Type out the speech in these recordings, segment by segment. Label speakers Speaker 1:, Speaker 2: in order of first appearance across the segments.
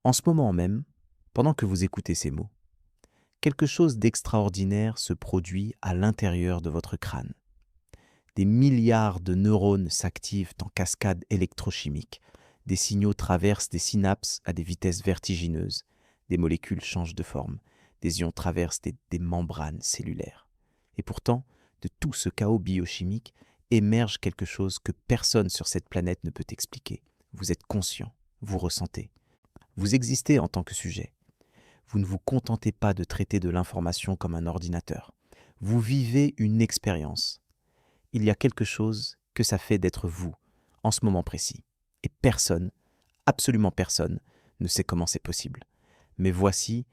Speaker 1: En ce moment même, pendant que vous écoutez ces mots, quelque chose d'extraordinaire se produit à l'intérieur de votre crâne. Des milliards de neurones s'activent en cascade électrochimique. Des signaux traversent des synapses à des vitesses vertigineuses. Des molécules changent de forme. Des ions traversent des membranes cellulaires. Et pourtant, de tout ce chaos biochimique émerge quelque chose que personne sur cette planète ne peut expliquer. Vous êtes conscient, vous ressentez. Vous existez en tant que sujet. Vous ne vous contentez pas de traiter de l'information comme un ordinateur. Vous vivez une expérience. Il y a quelque chose que ça fait d'être vous, en ce moment précis. Et personne, absolument personne, ne sait comment c'est possible. Mais voici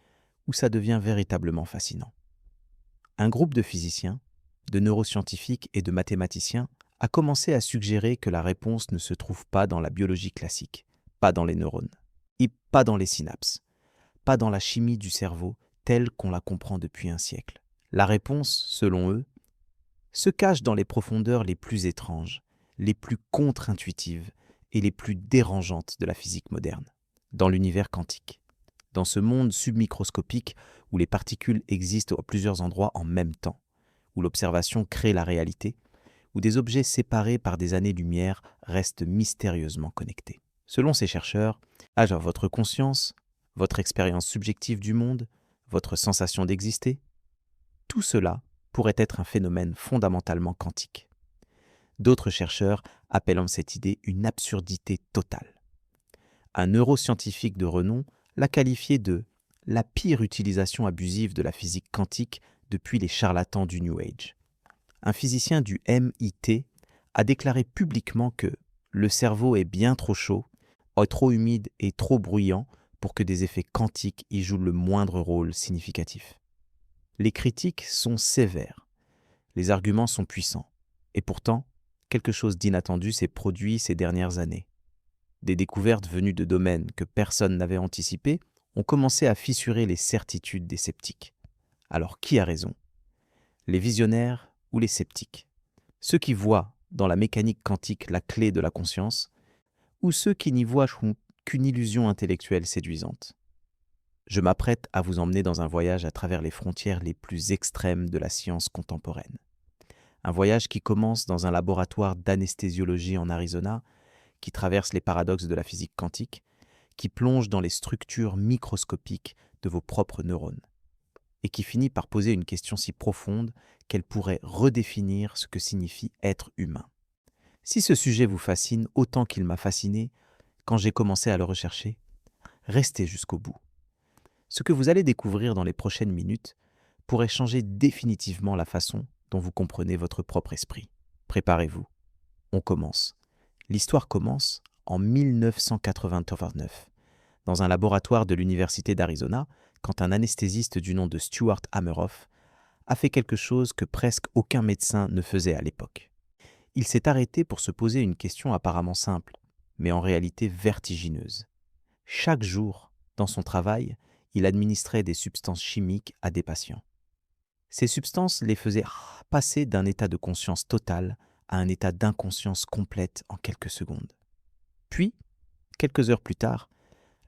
Speaker 1: où ça devient véritablement fascinant. Un groupe de physiciens, de neuroscientifiques et de mathématiciens a commencé à suggérer que la réponse ne se trouve pas dans la biologie classique, pas dans les neurones, et pas dans les synapses, pas dans la chimie du cerveau telle qu'on la comprend depuis un siècle. La réponse, selon eux, se cache dans les profondeurs les plus étranges, les plus contre-intuitives et les plus dérangeantes de la physique moderne, dans l'univers quantique, dans ce monde submicroscopique où les particules existent à plusieurs endroits en même temps, où l'observation crée la réalité, où des objets séparés par des années-lumière restent mystérieusement connectés. Selon ces chercheurs, alors votre conscience, votre expérience subjective du monde, votre sensation d'exister, tout cela pourrait être un phénomène fondamentalement quantique. D'autres chercheurs appellent cette idée une absurdité totale. Un neuroscientifique de renom l'a qualifiée de « la pire utilisation abusive de la physique quantique depuis les charlatans du New Age ». Un physicien du MIT a déclaré publiquement que le cerveau est bien trop chaud, trop humide et trop bruyant pour que des effets quantiques y jouent le moindre rôle significatif. Les critiques sont sévères, les arguments sont puissants, et pourtant, quelque chose d'inattendu s'est produit ces dernières années. Des découvertes venues de domaines que personne n'avait anticipés ont commencé à fissurer les certitudes des sceptiques. Alors qui a raison ? Les visionnaires ou les sceptiques ? Ceux qui voient dans la mécanique quantique la clé de la conscience, ou ceux qui n'y voient qu'une illusion intellectuelle séduisante ? Je m'apprête à vous emmener dans un voyage à travers les frontières les plus extrêmes de la science contemporaine. Un voyage qui commence dans un laboratoire d'anesthésiologie en Arizona, qui traverse les paradoxes de la physique quantique, qui plonge dans les structures microscopiques de vos propres neurones, et qui finit par poser une question si profonde qu'elle pourrait redéfinir ce que signifie être humain. Si ce sujet vous fascine autant qu'il m'a fasciné quand j'ai commencé à le rechercher, restez jusqu'au bout. Ce que vous allez découvrir dans les prochaines minutes pourrait changer définitivement la façon dont vous comprenez votre propre esprit. Préparez-vous. On commence. L'histoire commence en 1989, dans un laboratoire de l'Université d'Arizona, quand un anesthésiste du nom de Stuart Hameroff a fait quelque chose que presque aucun médecin ne faisait à l'époque. Il s'est arrêté pour se poser une question apparemment simple, mais en réalité vertigineuse. Chaque jour, dans son travail, il administrait des substances chimiques à des patients. Ces substances les faisaient passer d'un état de conscience totale à un état d'inconscience complète en quelques secondes. Puis, quelques heures plus tard,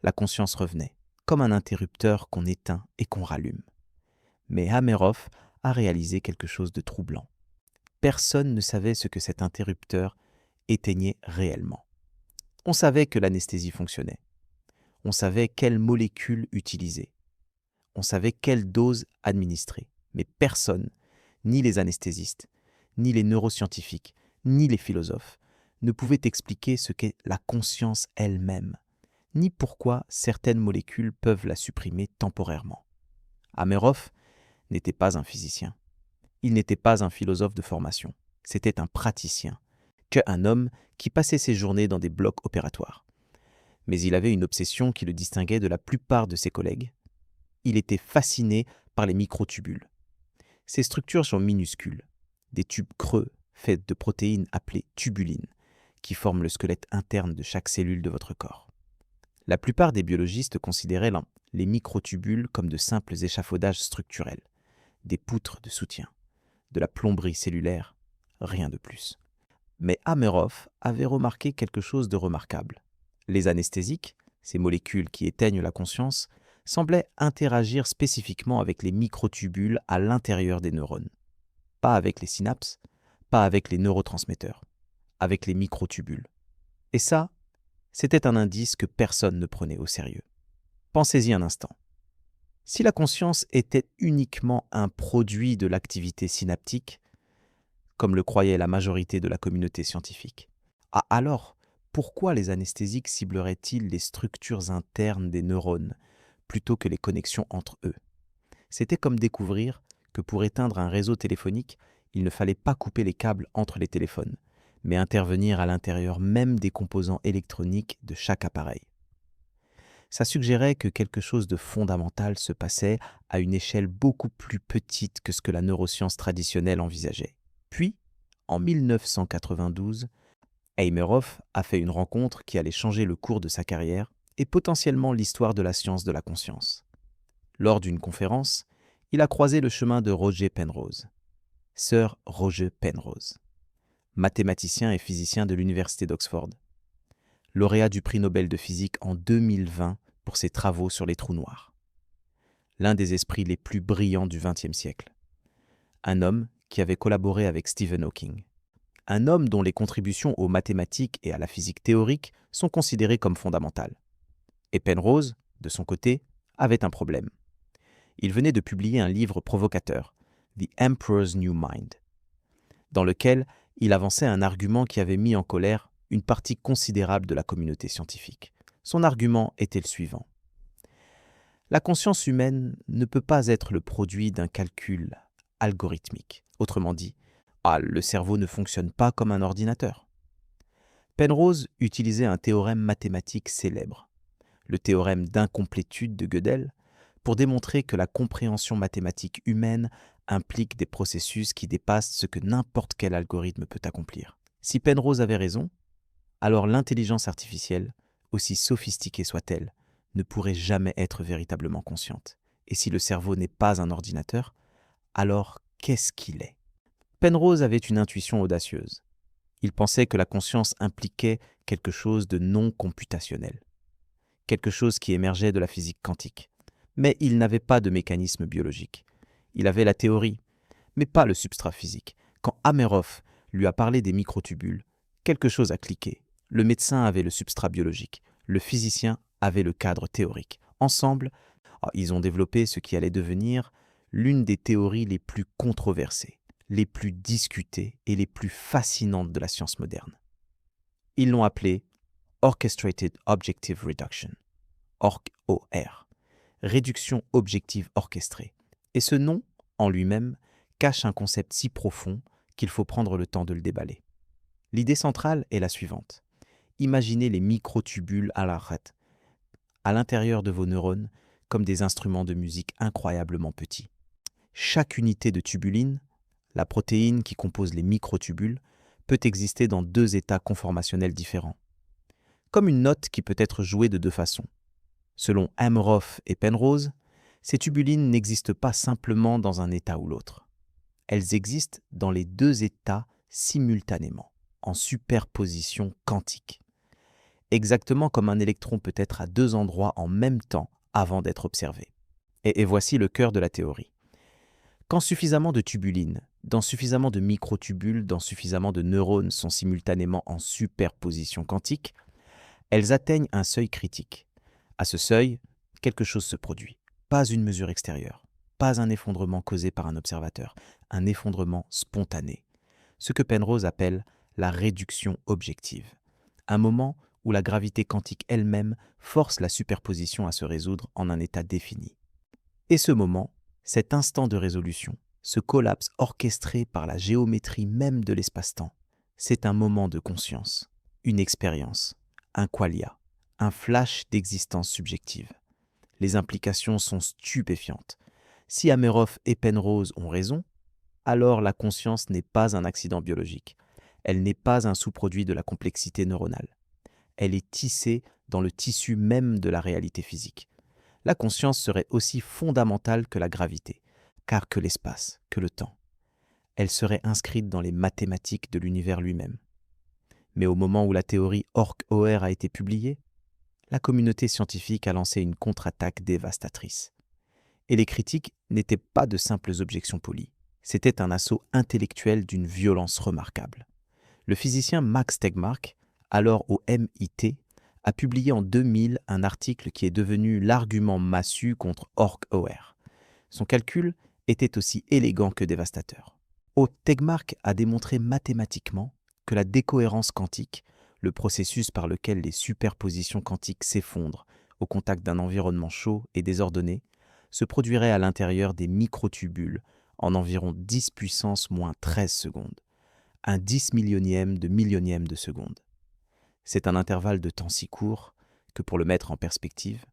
Speaker 1: la conscience revenait, comme un interrupteur qu'on éteint et qu'on rallume. Mais Hameroff a réalisé quelque chose de troublant. Personne ne savait ce que cet interrupteur éteignait réellement. On savait que l'anesthésie fonctionnait. On savait quelle molécule utiliser. On savait quelle dose administrer. Mais personne, ni les anesthésistes, ni les neuroscientifiques, ni les philosophes, ne pouvait expliquer ce qu'est la conscience elle-même, ni pourquoi certaines molécules peuvent la supprimer temporairement. Hameroff n'était pas un physicien. Il n'était pas un philosophe de formation. C'était un praticien, un homme qui passait ses journées dans des blocs opératoires. Mais il avait une obsession qui le distinguait de la plupart de ses collègues. Il était fasciné par les microtubules. Ces structures sont minuscules, des tubes creux faits de protéines appelées tubulines, qui forment le squelette interne de chaque cellule de votre corps. La plupart des biologistes considéraient les microtubules comme de simples échafaudages structurels, des poutres de soutien, de la plomberie cellulaire, rien de plus. Mais Hameroff avait remarqué quelque chose de remarquable. Les anesthésiques, Ces molécules qui éteignent la conscience semblaient interagir spécifiquement avec les microtubules à l'intérieur des neurones. Pas avec les synapses, pas avec les neurotransmetteurs, avec les microtubules. Et ça, c'était un indice que personne ne prenait au sérieux. Pensez-y un instant. Si la conscience était uniquement un produit de l'activité synaptique, comme le croyait la majorité de la communauté scientifique, alors pourquoi les anesthésiques cibleraient-ils les structures internes des neurones plutôt que les connexions entre eux? C'était comme découvrir que pour éteindre un réseau téléphonique, il ne fallait pas couper les câbles entre les téléphones, mais intervenir à l'intérieur même des composants électroniques de chaque appareil. Ça suggérait que quelque chose de fondamental se passait à une échelle beaucoup plus petite que ce que la neuroscience traditionnelle envisageait. Puis, en 1992, Hameroff a fait une rencontre qui allait changer le cours de sa carrière et potentiellement l'histoire de la science de la conscience. Lors d'une conférence, il a croisé le chemin de Roger Penrose. Sir Roger Penrose, mathématicien et physicien de l'Université d'Oxford, lauréat du prix Nobel de physique en 2020 pour ses travaux sur les trous noirs. L'un des esprits les plus brillants du XXe siècle. Un homme qui avait collaboré avec Stephen Hawking. Un homme dont les contributions aux mathématiques et à la physique théorique sont considérées comme fondamentales. Et Penrose, de son côté, avait un problème. Il venait de publier un livre provocateur, The Emperor's New Mind, dans lequel il avançait un argument qui avait mis en colère une partie considérable de la communauté scientifique. Son argument était le suivant. La conscience humaine ne peut pas être le produit d'un calcul algorithmique. Autrement dit, le cerveau ne fonctionne pas comme un ordinateur. Penrose utilisait un théorème mathématique célèbre, le théorème d'incomplétude de Gödel, pour démontrer que la compréhension mathématique humaine implique des processus qui dépassent ce que n'importe quel algorithme peut accomplir. Si Penrose avait raison, alors l'intelligence artificielle, aussi sophistiquée soit-elle, ne pourrait jamais être véritablement consciente. Et si le cerveau n'est pas un ordinateur, alors qu'est-ce qu'il est? Penrose avait une intuition audacieuse. Il pensait que la conscience impliquait quelque chose de non computationnel, quelque chose qui émergeait de la physique quantique. Mais il n'avait pas de mécanisme biologique. Il avait la théorie, mais pas le substrat physique. Quand Hameroff lui a parlé des microtubules, quelque chose a cliqué. Le médecin avait le substrat biologique, le physicien avait le cadre théorique. Ensemble, ils ont développé ce qui allait devenir l'une des théories les plus controversées, les plus discutées et les plus fascinantes de la science moderne. Ils l'ont appelée Orchestrated Objective Reduction, OR, réduction objective orchestrée. Et ce nom, en lui-même, cache un concept si profond qu'il faut prendre le temps de le déballer. L'idée centrale est la suivante. Imaginez les microtubules à l'intérieur de vos neurones comme des instruments de musique incroyablement petits. Chaque unité de tubuline, la protéine qui compose les microtubules, peut exister dans deux états conformationnels différents. Comme une note qui peut être jouée de deux façons. Selon Hameroff et Penrose, ces tubulines n'existent pas simplement dans un état ou l'autre. Elles existent dans les deux états simultanément, en superposition quantique. Exactement comme un électron peut être à deux endroits en même temps avant d'être observé. Et voici le cœur de la théorie. Quand suffisamment de tubulines, dans suffisamment de microtubules, dans suffisamment de neurones sont simultanément en superposition quantique, elles atteignent un seuil critique. À ce seuil, quelque chose se produit. Pas une mesure extérieure, pas un effondrement causé par un observateur, un effondrement spontané. Ce que Penrose appelle la réduction objective. Un moment où la gravité quantique elle-même force la superposition à se résoudre en un état défini. Et ce moment, cet instant de résolution, ce collapse orchestré par la géométrie même de l'espace-temps, c'est un moment de conscience, une expérience, un qualia, un flash d'existence subjective. Les implications sont stupéfiantes. Si Hameroff et Penrose ont raison, alors la conscience n'est pas un accident biologique. Elle n'est pas un sous-produit de la complexité neuronale. Elle est tissée dans le tissu même de la réalité physique. La conscience serait aussi fondamentale que la gravité, car que l'espace, que le temps. Elle serait inscrite dans les mathématiques de l'univers lui-même. Mais au moment où la théorie OR a été publiée, la communauté scientifique a lancé une contre-attaque dévastatrice. Et les critiques n'étaient pas de simples objections polies. C'était un assaut intellectuel d'une violence remarquable. Le physicien Max Tegmark, alors au MIT, a publié en 2000 un article qui est devenu l'argument massu contre Ork-OR. Son calcul était aussi élégant que dévastateur. Tegmark a démontré mathématiquement que la décohérence quantique, le processus par lequel les superpositions quantiques s'effondrent au contact d'un environnement chaud et désordonné, se produirait à l'intérieur des microtubules en environ 10 puissance moins 13 secondes, un 10 millionième de seconde. C'est un intervalle de temps si court que, pour le mettre en perspective,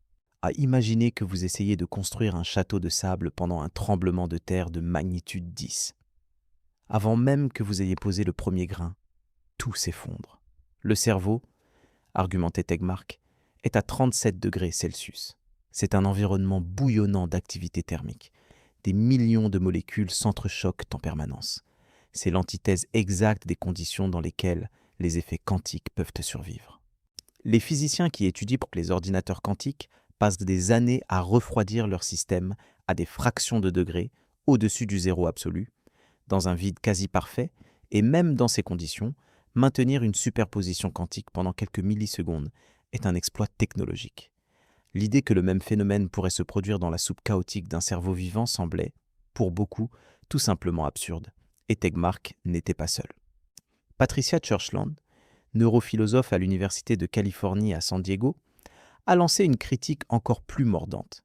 Speaker 1: à imaginer que vous essayez de construire un château de sable pendant un tremblement de terre de magnitude 10. Avant même que vous ayez posé le premier grain, tout s'effondre. Le cerveau, argumentait Tegmark, est à 37 degrés Celsius. C'est un environnement bouillonnant d'activité thermique. Des millions de molécules s'entrechoquent en permanence. C'est l'antithèse exacte des conditions dans lesquelles les effets quantiques peuvent survivre. Les physiciens qui étudient pour que les ordinateurs quantiques passent des années à refroidir leur système à des fractions de degrés au-dessus du zéro absolu, dans un vide quasi parfait, et même dans ces conditions, maintenir une superposition quantique pendant quelques millisecondes est un exploit technologique. L'idée que le même phénomène pourrait se produire dans la soupe chaotique d'un cerveau vivant semblait, pour beaucoup, tout simplement absurde, et Tegmark n'était pas seul. Patricia Churchland, neurophilosophe à l'Université de Californie à San Diego, a lancé une critique encore plus mordante.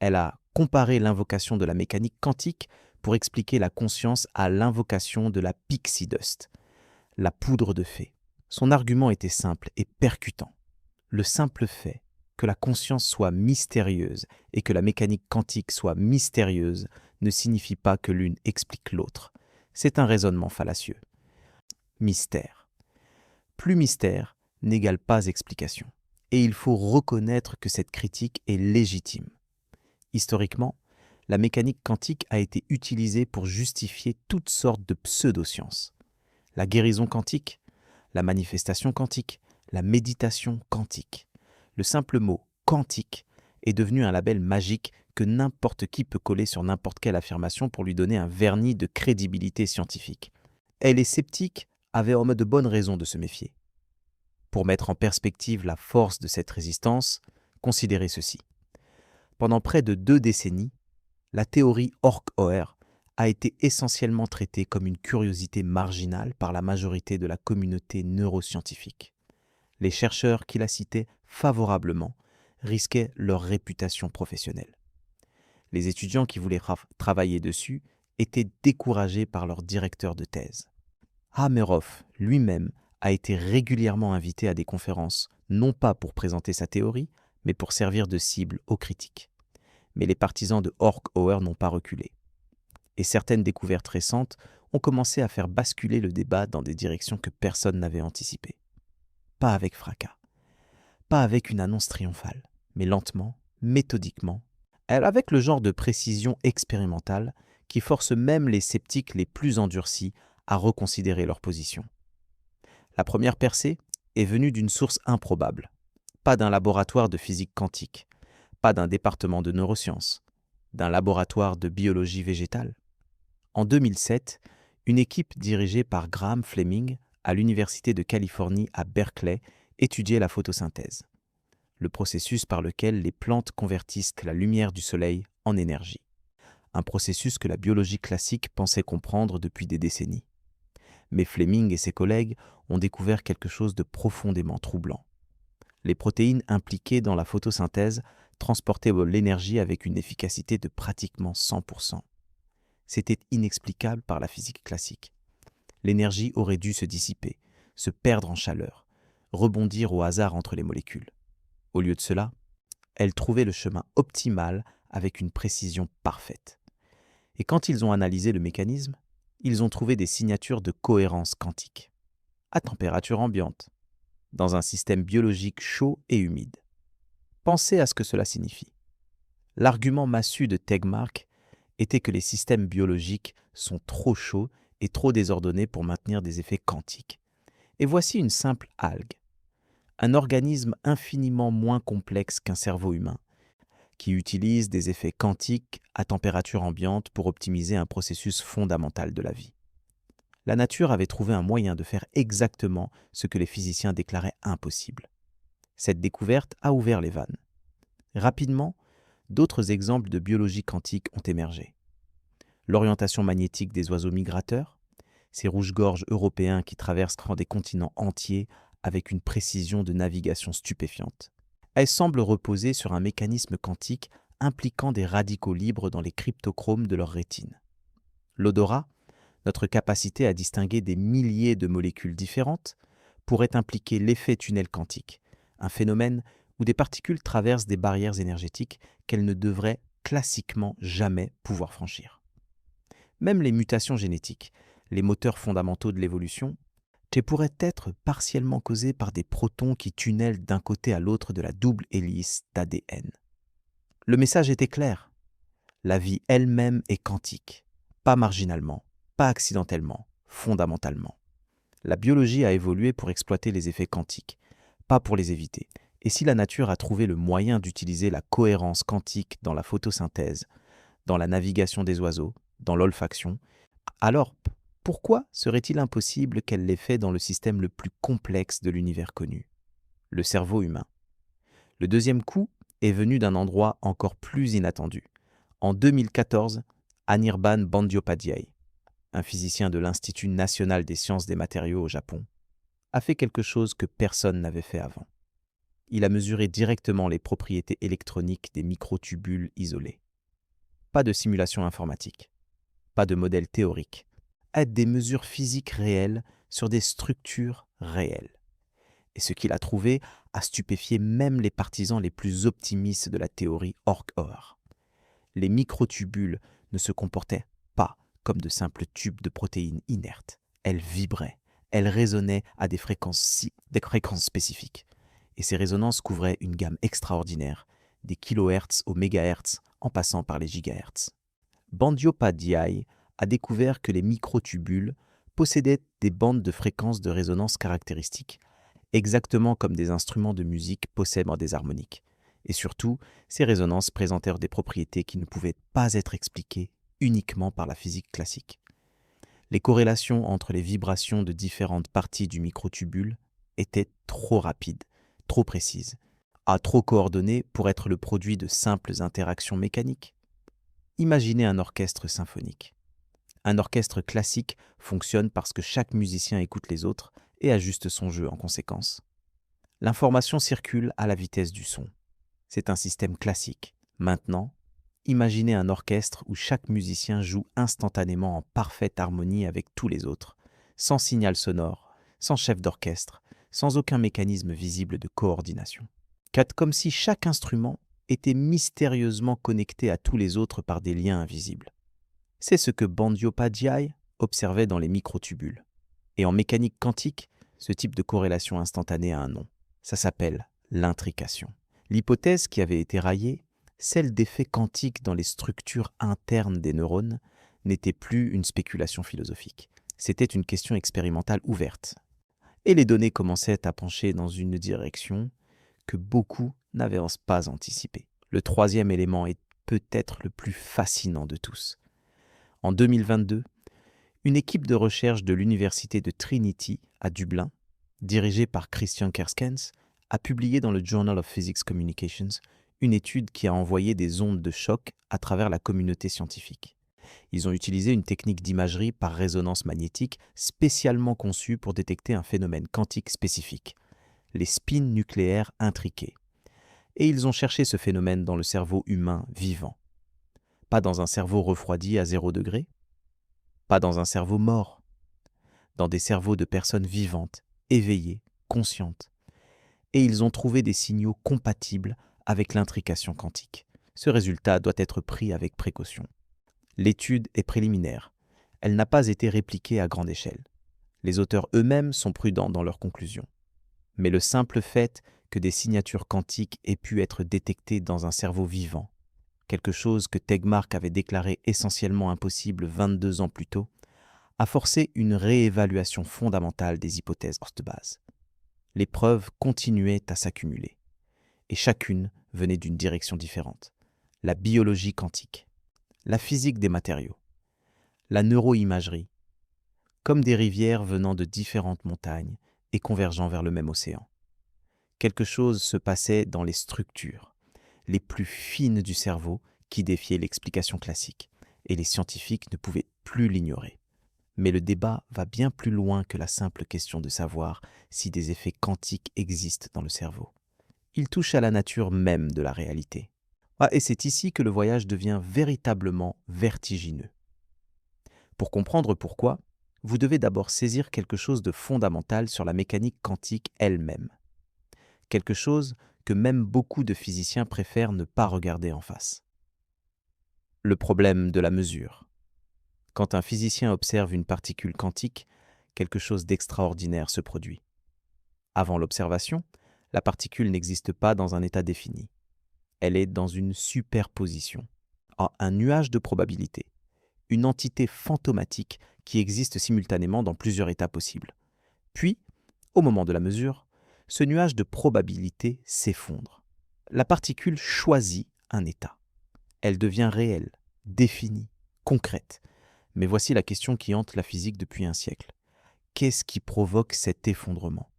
Speaker 1: Elle a comparé l'invocation de la mécanique quantique pour expliquer la conscience à l'invocation de la pixie dust, la poudre de fée. Son argument était simple et percutant. Le simple fait que la conscience soit mystérieuse et que la mécanique quantique soit mystérieuse ne signifie pas que l'une explique l'autre. C'est un raisonnement fallacieux. Mystère. Plus mystère n'égale pas explication. Et il faut reconnaître que cette critique est légitime. Historiquement, la mécanique quantique a été utilisée pour justifier toutes sortes de pseudosciences. La guérison quantique, la manifestation quantique, la méditation quantique. Le simple mot « quantique » est devenu un label magique que n'importe qui peut coller sur n'importe quelle affirmation pour lui donner un vernis de crédibilité scientifique. Et les sceptiques avaient en de bonnes raisons de se méfier. Pour mettre en perspective la force de cette résistance, considérez ceci. Pendant près de 2 décennies, la théorie Ork-OR a été essentiellement traitée comme une curiosité marginale par la majorité de la communauté neuroscientifique. Les chercheurs qui la citaient favorablement risquaient leur réputation professionnelle. Les étudiants qui voulaient travailler dessus étaient découragés par leur directeur de thèse. Hameroff lui-même a été régulièrement invité à des conférences, non pas pour présenter sa théorie, mais pour servir de cible aux critiques. Mais les partisans de Ork-OR n'ont pas reculé. Et certaines découvertes récentes ont commencé à faire basculer le débat dans des directions que personne n'avait anticipées. Pas avec fracas, pas avec une annonce triomphale, mais lentement, méthodiquement, avec le genre de précision expérimentale qui force même les sceptiques les plus endurcis à reconsidérer leur position. La première percée est venue d'une source improbable, pas d'un laboratoire de physique quantique, pas d'un département de neurosciences, d'un laboratoire de biologie végétale. En 2007, une équipe dirigée par Graham Fleming à l'Université de Californie à Berkeley étudiait la photosynthèse, le processus par lequel les plantes convertissent la lumière du soleil en énergie. Un processus que la biologie classique pensait comprendre depuis des décennies. Mais Fleming et ses collègues ont découvert quelque chose de profondément troublant. Les protéines impliquées dans la photosynthèse transportaient l'énergie avec une efficacité de pratiquement 100%. C'était inexplicable par la physique classique. L'énergie aurait dû se dissiper, se perdre en chaleur, rebondir au hasard entre les molécules. Au lieu de cela, elle trouvait le chemin optimal avec une précision parfaite. Et quand ils ont analysé le mécanisme, ils ont trouvé des signatures de cohérence quantique, à température ambiante, dans un système biologique chaud et humide. Pensez à ce que cela signifie. L'argument massu de Tegmark était que les systèmes biologiques sont trop chauds et trop désordonnés pour maintenir des effets quantiques. Et voici une simple algue. Un organisme infiniment moins complexe qu'un cerveau humain, qui utilise des effets quantiques à température ambiante pour optimiser un processus fondamental de la vie. La nature avait trouvé un moyen de faire exactement ce que les physiciens déclaraient impossible. Cette découverte a ouvert les vannes. Rapidement, d'autres exemples de biologie quantique ont émergé. L'orientation magnétique des oiseaux migrateurs, ces rouges-gorges européens qui traversent des continents entiers avec une précision de navigation stupéfiante. Elle semble reposer sur un mécanisme quantique impliquant des radicaux libres dans les cryptochromes de leur rétine. L'odorat, notre capacité à distinguer des milliers de molécules différentes, pourrait impliquer l'effet tunnel quantique, un phénomène où des particules traversent des barrières énergétiques qu'elles ne devraient classiquement jamais pouvoir franchir. Même les mutations génétiques, les moteurs fondamentaux de l'évolution, pourraient être partiellement causées par des protons qui tunnellent d'un côté à l'autre de la double hélice d'ADN. Le message était clair. La vie elle-même est quantique, pas marginalement, pas accidentellement, fondamentalement. La biologie a évolué pour exploiter les effets quantiques, pas pour les éviter. Et si la nature a trouvé le moyen d'utiliser la cohérence quantique dans la photosynthèse, dans la navigation des oiseaux, dans l'olfaction, alors pourquoi serait-il impossible qu'elle l'ait fait dans le système le plus complexe de l'univers connu, le cerveau humain? Le deuxième coup est venu d'un endroit encore plus inattendu. En 2014, Anirban Bandyopadhyay, un physicien de l'Institut national des sciences des matériaux au Japon, a fait quelque chose que personne n'avait fait avant. Il a mesuré directement les propriétés électroniques des microtubules isolés. Pas de simulation informatique, pas de modèle théorique, des mesures physiques réelles sur des structures réelles. Et ce qu'il a trouvé a stupéfié même les partisans les plus optimistes de la théorie Ork-Or. Les microtubules ne se comportaient pas comme de simples tubes de protéines inertes. Elles vibraient, elles résonnaient à des fréquences spécifiques. Et ces résonances couvraient une gamme extraordinaire, des kilohertz aux mégahertz en passant par les gigahertz. Bandyopadhyay a découvert que les microtubules possédaient des bandes de fréquences de résonance caractéristiques, exactement comme des instruments de musique possèdent des harmoniques. Et surtout, ces résonances présentèrent des propriétés qui ne pouvaient pas être expliquées uniquement par la physique classique. Les corrélations entre les vibrations de différentes parties du microtubule étaient trop rapides, trop précises, trop coordonnées pour être le produit de simples interactions mécaniques. Imaginez un orchestre symphonique. Un orchestre classique fonctionne parce que chaque musicien écoute les autres et ajuste son jeu en conséquence. L'information circule à la vitesse du son. C'est un système classique. Maintenant, imaginez un orchestre où chaque musicien joue instantanément en parfaite harmonie avec tous les autres, sans signal sonore, sans chef d'orchestre, sans aucun mécanisme visible de coordination. Comme si chaque instrument était mystérieusement connecté à tous les autres par des liens invisibles. C'est ce que Bandyopadhyay observait dans les microtubules. Et en mécanique quantique, ce type de corrélation instantanée a un nom. Ça s'appelle l'intrication. L'hypothèse qui avait été raillée, celle d'effets quantiques dans les structures internes des neurones, n'était plus une spéculation philosophique. C'était une question expérimentale ouverte. Et les données commençaient à pencher dans une direction que beaucoup n'avaient pas anticipée. Le troisième élément est peut-être le plus fascinant de tous. En 2022, une équipe de recherche de l'université de Trinity à Dublin, dirigée par Christian Kerskens, a publié dans le Journal of Physics Communications une étude qui a envoyé des ondes de choc à travers la communauté scientifique. Ils ont utilisé une technique d'imagerie par résonance magnétique spécialement conçue pour détecter un phénomène quantique spécifique, les spins nucléaires intriqués. Et ils ont cherché ce phénomène dans le cerveau humain vivant. Pas dans un cerveau refroidi à 0 degré, pas dans un cerveau mort, dans des cerveaux de personnes vivantes, éveillées, conscientes. Et ils ont trouvé des signaux compatibles avec l'intrication quantique. Ce résultat doit être pris avec précaution. L'étude est préliminaire. Elle n'a pas été répliquée à grande échelle. Les auteurs eux-mêmes sont prudents dans leurs conclusions. Mais le simple fait que des signatures quantiques aient pu être détectées dans un cerveau vivant, quelque chose que Tegmark avait déclaré essentiellement impossible 22 ans plus tôt, a forcé une réévaluation fondamentale des hypothèses de base. les preuves continuaient à s'accumuler, et chacune venait d'une direction différente. La biologie quantique, la physique des matériaux, la neuroimagerie, comme des rivières venant de différentes montagnes et convergeant vers le même océan. Quelque chose se passait dans les structures, les plus fines du cerveau, qui défiaient l'explication classique, et les scientifiques ne pouvaient plus l'ignorer. Mais le débat va bien plus loin que la simple question de savoir si des effets quantiques existent dans le cerveau. Il touche à la nature même de la réalité. Et c'est ici que le voyage devient véritablement vertigineux. Pour comprendre pourquoi, vous devez d'abord saisir quelque chose de fondamental sur la mécanique quantique elle-même. Quelque chose que même beaucoup de physiciens préfèrent ne pas regarder en face. Le problème de la mesure. Quand un physicien observe une particule quantique, quelque chose d'extraordinaire se produit. Avant l'observation, la particule n'existe pas dans un état défini. Elle est dans une superposition, un nuage de probabilités, une entité fantomatique qui existe simultanément dans plusieurs états possibles. Puis, au moment de la mesure, ce nuage de probabilités s'effondre. La particule choisit un état. Elle devient réelle, définie, concrète. Mais voici la question qui hante la physique depuis un siècle. Qu'est-ce qui provoque cet effondrement ?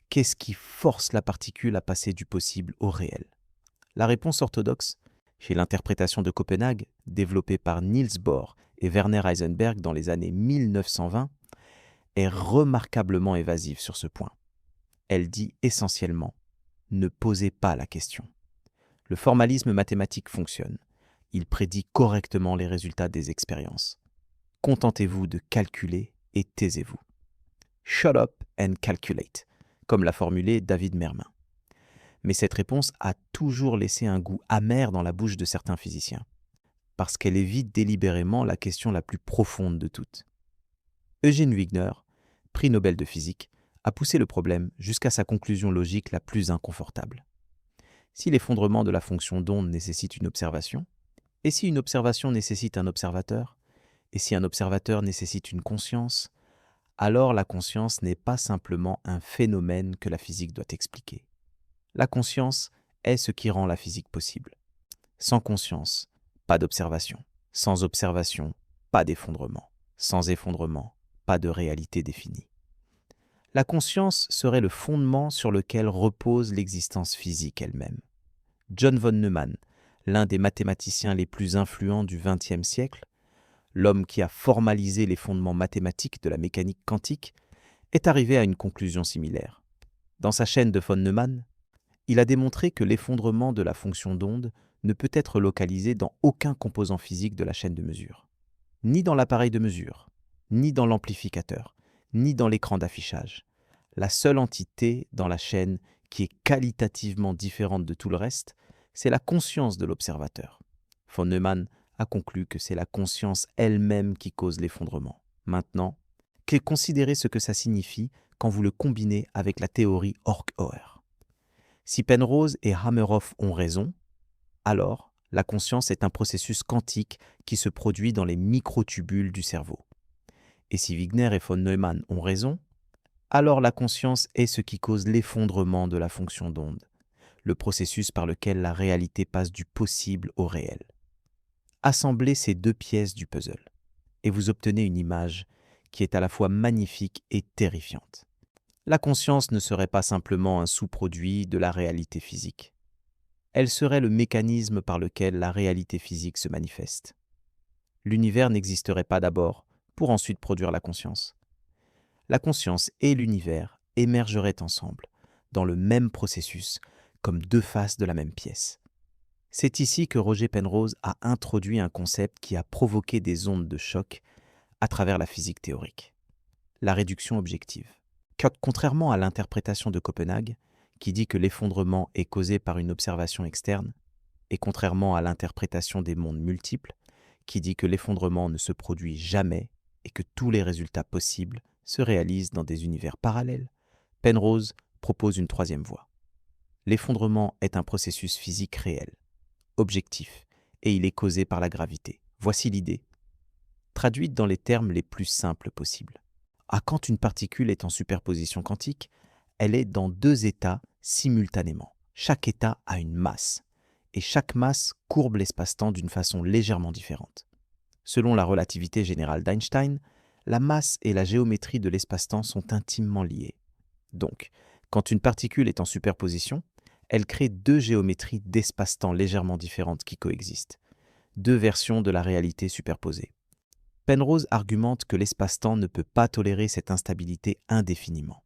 Speaker 1: Qu'est-ce qui force la particule à passer du possible au réel ? La réponse orthodoxe, chez l'interprétation de Copenhague, développée par Niels Bohr et Werner Heisenberg dans les années 1920, est remarquablement évasive sur ce point. Elle dit essentiellement « ne posez pas la question ». Le formalisme mathématique fonctionne. Il prédit correctement les résultats des expériences. Contentez-vous de calculer et taisez-vous. Shut up and calculate, comme l'a formulé David Mermin. Mais cette réponse a toujours laissé un goût amer dans la bouche de certains physiciens, parce qu'elle évite délibérément la question la plus profonde de toutes. Eugene Wigner, prix Nobel de physique, a poussé le problème jusqu'à sa conclusion logique la plus inconfortable. Si l'effondrement de la fonction d'onde nécessite une observation, et si une observation nécessite un observateur, et si un observateur nécessite une conscience, alors la conscience n'est pas simplement un phénomène que la physique doit expliquer. La conscience est ce qui rend la physique possible. Sans conscience, pas d'observation. Sans observation, pas d'effondrement. Sans effondrement, pas de réalité définie. La conscience serait le fondement sur lequel repose l'existence physique elle-même. John von Neumann, l'un des mathématiciens les plus influents du XXe siècle, l'homme qui a formalisé les fondements mathématiques de la mécanique quantique, est arrivé à une conclusion similaire. Dans sa chaîne de von Neumann, il a démontré que l'effondrement de la fonction d'onde ne peut être localisé dans aucun composant physique de la chaîne de mesure. Ni dans l'appareil de mesure, ni dans l'amplificateur, ni dans l'écran d'affichage. La seule entité dans la chaîne qui est qualitativement différente de tout le reste, c'est la conscience de l'observateur. Von Neumann a conclu que c'est la conscience elle-même qui cause l'effondrement. Maintenant, considérez ce que ça signifie quand vous le combinez avec la théorie Horkheimer. Si Penrose et Hameroff ont raison, alors la conscience est un processus quantique qui se produit dans les microtubules du cerveau. Et si Wigner et von Neumann ont raison, alors la conscience est ce qui cause l'effondrement de la fonction d'onde, le processus par lequel la réalité passe du possible au réel. Assemblez ces deux pièces du puzzle, et vous obtenez une image qui est à la fois magnifique et terrifiante. La conscience ne serait pas simplement un sous-produit de la réalité physique. Elle serait le mécanisme par lequel la réalité physique se manifeste. L'univers n'existerait pas d'abord pour ensuite produire la conscience. La conscience et l'univers émergeraient ensemble, dans le même processus, comme deux faces de la même pièce. C'est ici que Roger Penrose a introduit un concept qui a provoqué des ondes de choc à travers la physique théorique. La réduction objective. Contrairement à l'interprétation de Copenhague, qui dit que l'effondrement est causé par une observation externe, et contrairement à l'interprétation des mondes multiples, qui dit que l'effondrement ne se produit jamais et que tous les résultats possibles se réalisent dans des univers parallèles, Penrose propose une troisième voie. L'effondrement est un processus physique réel, objectif, et il est causé par la gravité. Voici l'idée, traduite dans les termes les plus simples possibles. Quand une particule est en superposition quantique, Elle est dans deux états simultanément. Chaque état a une masse, et chaque masse courbe l'espace-temps d'une façon légèrement différente. Selon la relativité générale d'Einstein, la masse et la géométrie de l'espace-temps sont intimement liées. Donc, quand une particule est en superposition, elle crée deux géométries d'espace-temps légèrement différentes qui coexistent, deux versions de la réalité superposées. Penrose argumente que l'espace-temps ne peut pas tolérer cette instabilité indéfiniment.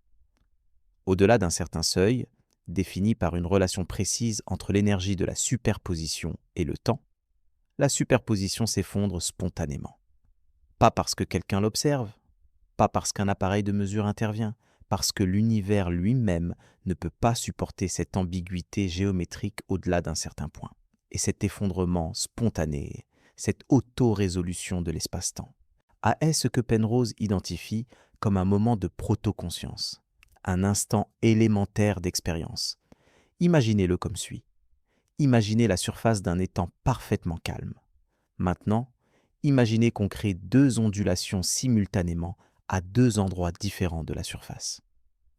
Speaker 1: Au-delà d'un certain seuil, défini par une relation précise entre l'énergie de la superposition et le temps, la superposition s'effondre spontanément. Pas parce que quelqu'un l'observe, pas parce qu'un appareil de mesure intervient, parce que l'univers lui-même ne peut pas supporter cette ambiguïté géométrique au-delà d'un certain point. Et cet effondrement spontané, cette auto-résolution de l'espace-temps, est ce que Penrose identifie comme un moment de proto-conscience, un instant élémentaire d'expérience. Imaginez-le comme suit. Imaginez la surface d'un étang parfaitement calme. Maintenant, imaginez qu'on crée deux ondulations simultanément à deux endroits différents de la surface.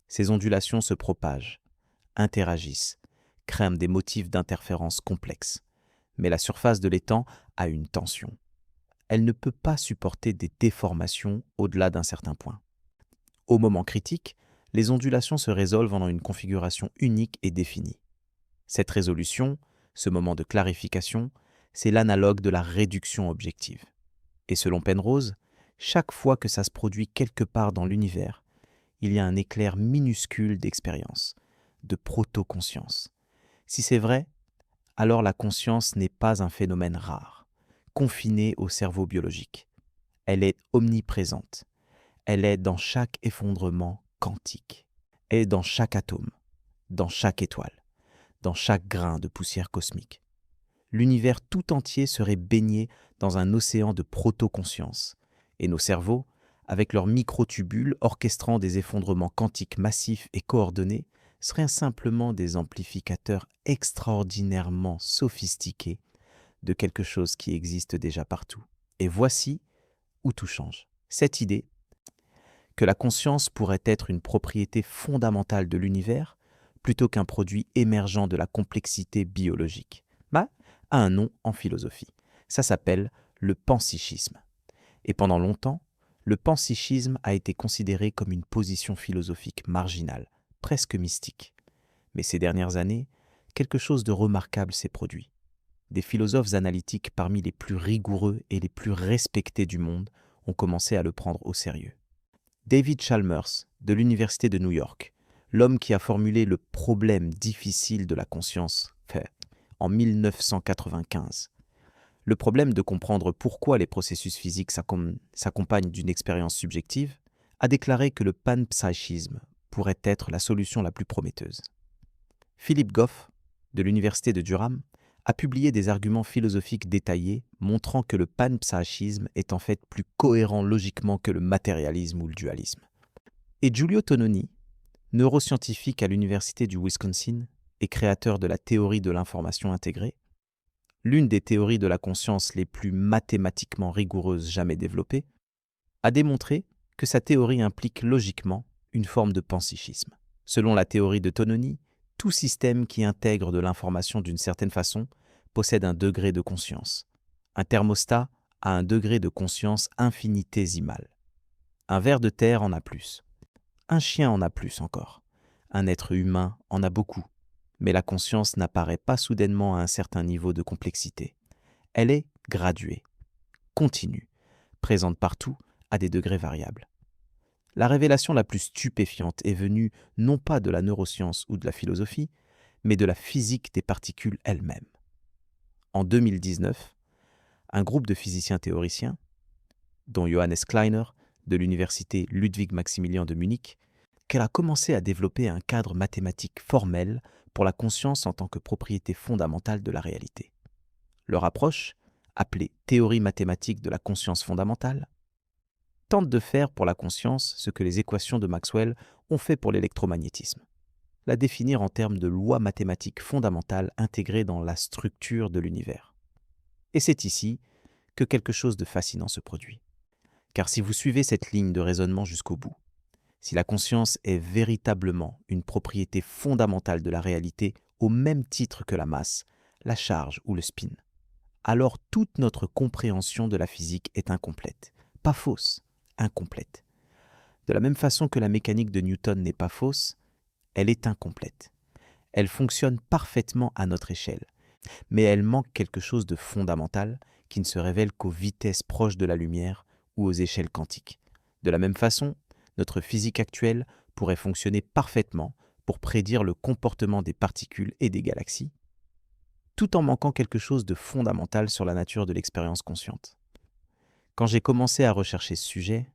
Speaker 1: Ces ondulations se propagent, interagissent, créent des motifs d'interférence complexes. Mais la surface de l'étang a une tension. Elle ne peut pas supporter des déformations au-delà d'un certain point. Au moment critique, les ondulations se résolvent en une configuration unique et définie. Cette résolution, ce moment de clarification, c'est l'analogue de la réduction objective. Et selon Penrose, chaque fois que ça se produit quelque part dans l'univers, il y a un éclair minuscule d'expérience, de proto-conscience. Si c'est vrai, alors la conscience n'est pas un phénomène rare, confiné au cerveau biologique. Elle est omniprésente. Elle est dans chaque effondrement quantique. Elle est dans chaque atome, dans chaque étoile, dans chaque grain de poussière cosmique. L'univers tout entier serait baigné dans un océan de proto-conscience. Et nos cerveaux, avec leurs microtubules orchestrant des effondrements quantiques massifs et coordonnés, seraient simplement des amplificateurs extraordinairement sophistiqués de quelque chose qui existe déjà partout. Et voici où tout change. Cette idée que la conscience pourrait être une propriété fondamentale de l'univers plutôt qu'un produit émergent de la complexité biologique, a un nom en philosophie. Ça s'appelle le panpsychisme. Et pendant longtemps, le panpsychisme a été considéré comme une position philosophique marginale, presque mystique. Mais ces dernières années, quelque chose de remarquable s'est produit. Des philosophes analytiques parmi les plus rigoureux et les plus respectés du monde ont commencé à le prendre au sérieux. David Chalmers, de l'Université de New York, l'homme qui a formulé le problème difficile de la conscience, en 1995. Le problème de comprendre pourquoi les processus physiques s'accompagnent d'une expérience subjective a déclaré que le panpsychisme pourrait être la solution la plus prometteuse. Philip Goff, de l'Université de Durham, a publié des arguments philosophiques détaillés montrant que le panpsychisme est en fait plus cohérent logiquement que le matérialisme ou le dualisme. Et Giulio Tononi, neuroscientifique à l'Université du Wisconsin et créateur de la théorie de l'information intégrée, l'une des théories de la conscience les plus mathématiquement rigoureuses jamais développées, a démontré que sa théorie implique logiquement une forme de panpsychisme. Selon la théorie de Tononi, tout système qui intègre de l'information d'une certaine façon possède un degré de conscience. Un thermostat a un degré de conscience infinitésimal. Un ver de terre en a plus. Un chien en a plus encore. Un être humain en a beaucoup. Mais la conscience n'apparaît pas soudainement à un certain niveau de complexité. Elle est graduée, continue, présente partout à des degrés variables. La révélation la plus stupéfiante est venue non pas de la neuroscience ou de la philosophie, mais de la physique des particules elles-mêmes. En 2019, un groupe de physiciens théoriciens, dont Johannes Kleiner de l'université Ludwig-Maximilian de Munich, a commencé à développer un cadre mathématique formel pour la conscience en tant que propriété fondamentale de la réalité. Leur approche, appelée théorie mathématique de la conscience fondamentale, tente de faire pour la conscience ce que les équations de Maxwell ont fait pour l'électromagnétisme, la définir en termes de lois mathématiques fondamentales intégrées dans la structure de l'univers. Et c'est ici que quelque chose de fascinant se produit. Car si vous suivez cette ligne de raisonnement jusqu'au bout, Si la conscience est véritablement une propriété fondamentale de la réalité au même titre que la masse, la charge ou le spin, alors toute notre compréhension de la physique est incomplète. Pas fausse, incomplète. De la même façon que la mécanique de Newton n'est pas fausse, elle est incomplète. Elle fonctionne parfaitement à notre échelle, mais elle manque quelque chose de fondamental qui ne se révèle qu'aux vitesses proches de la lumière ou aux échelles quantiques. De la même façon, notre physique actuelle pourrait fonctionner parfaitement pour prédire le comportement des particules et des galaxies, tout en manquant quelque chose de fondamental sur la nature de l'expérience consciente. Quand j'ai commencé à rechercher ce sujet,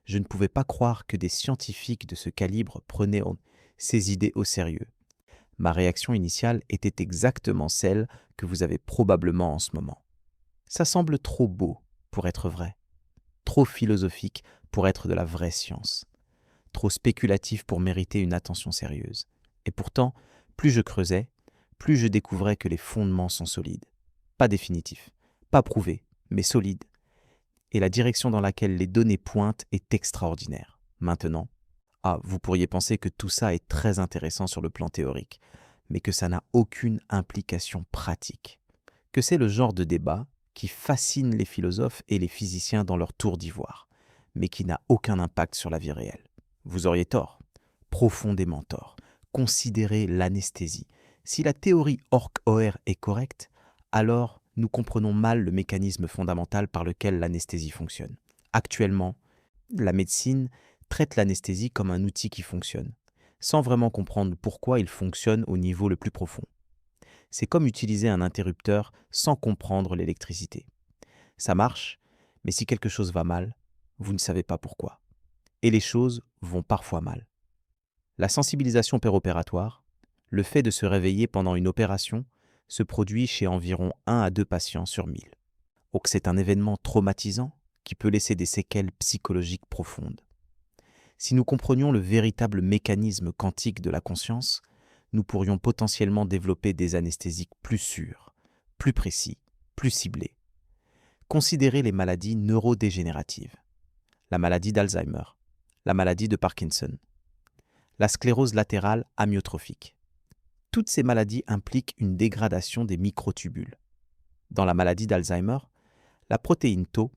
Speaker 1: je ne pouvais pas croire que des scientifiques de ce calibre prenaient ces idées au sérieux. Ma réaction initiale était exactement celle que vous avez probablement en ce moment. Ça semble trop beau pour être vrai, trop philosophique pour être de la vraie science, trop spéculatif pour mériter une attention sérieuse. Et pourtant, plus je creusais, plus je découvrais que les fondements sont solides. Pas définitifs, pas prouvés, mais solides. Et la direction dans laquelle les données pointent est extraordinaire. Maintenant, vous pourriez penser que tout ça est très intéressant sur le plan théorique, mais que ça n'a aucune implication pratique. Que c'est le genre de débat qui fascine les philosophes et les physiciens dans leur tour d'ivoire, mais qui n'a aucun impact sur la vie réelle. Vous auriez tort, profondément tort. Considérez l'anesthésie. Si la théorie Orc-OR est correcte, alors nous comprenons mal le mécanisme fondamental par lequel l'anesthésie fonctionne. Actuellement, la médecine traite l'anesthésie comme un outil qui fonctionne, sans vraiment comprendre pourquoi il fonctionne au niveau le plus profond. C'est comme utiliser un interrupteur sans comprendre l'électricité. Ça marche, mais si quelque chose va mal, vous ne savez pas pourquoi. Et les choses vont parfois mal. La sensibilisation péropératoire, le fait de se réveiller pendant une opération, se produit chez environ 1 à 2 patients sur 1000. Donc c'est un événement traumatisant qui peut laisser des séquelles psychologiques profondes. Si nous comprenions le véritable mécanisme quantique de la conscience, nous pourrions potentiellement développer des anesthésiques plus sûrs, plus précis, plus ciblés. Considérez les maladies neurodégénératives, la maladie d'Alzheimer, la maladie de Parkinson, la sclérose latérale amyotrophique. Toutes ces maladies impliquent une dégradation des microtubules. Dans la maladie d'Alzheimer, la protéine Tau,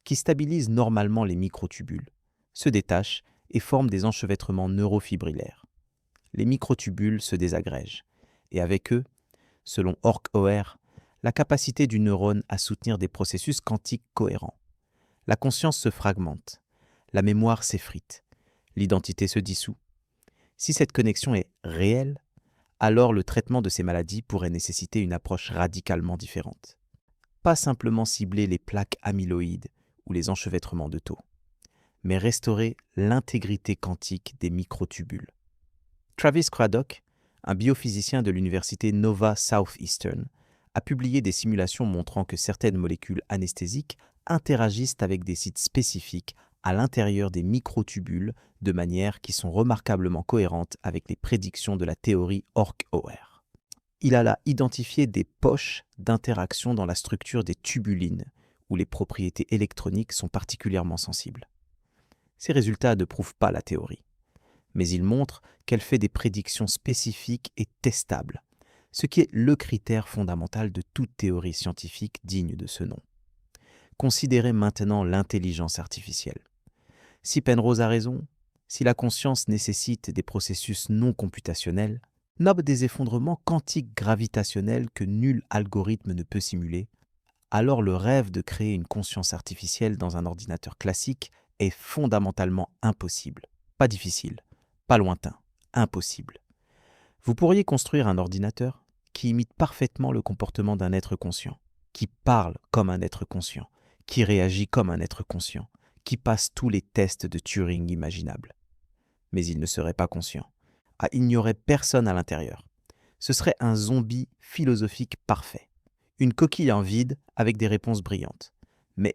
Speaker 1: qui stabilise normalement les microtubules, se détache et forme des enchevêtrements neurofibrillaires. Les microtubules se désagrègent, et avec eux, selon Orc-OR, la capacité du neurone à soutenir des processus quantiques cohérents. La conscience se fragmente, la mémoire s'effrite, l'identité se dissout. Si cette connexion est réelle, alors le traitement de ces maladies pourrait nécessiter une approche radicalement différente. Pas simplement cibler les plaques amyloïdes ou les enchevêtrements de Tau, mais restaurer l'intégrité quantique des microtubules. Travis Craddock, un biophysicien de l'université Nova Southeastern, a publié des simulations montrant que certaines molécules anesthésiques interagissent avec des sites spécifiques à l'intérieur des microtubules de manière qui sont remarquablement cohérentes avec les prédictions de la théorie Orc-OR. Il a là identifié des poches d'interaction dans la structure des tubulines, où les propriétés électroniques sont particulièrement sensibles. Ces résultats ne prouvent pas la théorie, mais ils montrent qu'elle fait des prédictions spécifiques et testables, ce qui est le critère fondamental de toute théorie scientifique digne de ce nom. Considérez maintenant l'intelligence artificielle. Si Penrose a raison, si la conscience nécessite des processus non computationnels, nomme des effondrements quantiques gravitationnels que nul algorithme ne peut simuler, alors le rêve de créer une conscience artificielle dans un ordinateur classique est fondamentalement impossible. Pas difficile, pas lointain, impossible. Vous pourriez construire un ordinateur qui imite parfaitement le comportement d'un être conscient, qui parle comme un être conscient, qui réagit comme un être conscient, qui passe tous les tests de Turing imaginables. Mais il ne serait pas conscient. Il n'y aurait personne à l'intérieur. Ce serait un zombie philosophique parfait. Une coquille en vide avec des réponses brillantes. Mais,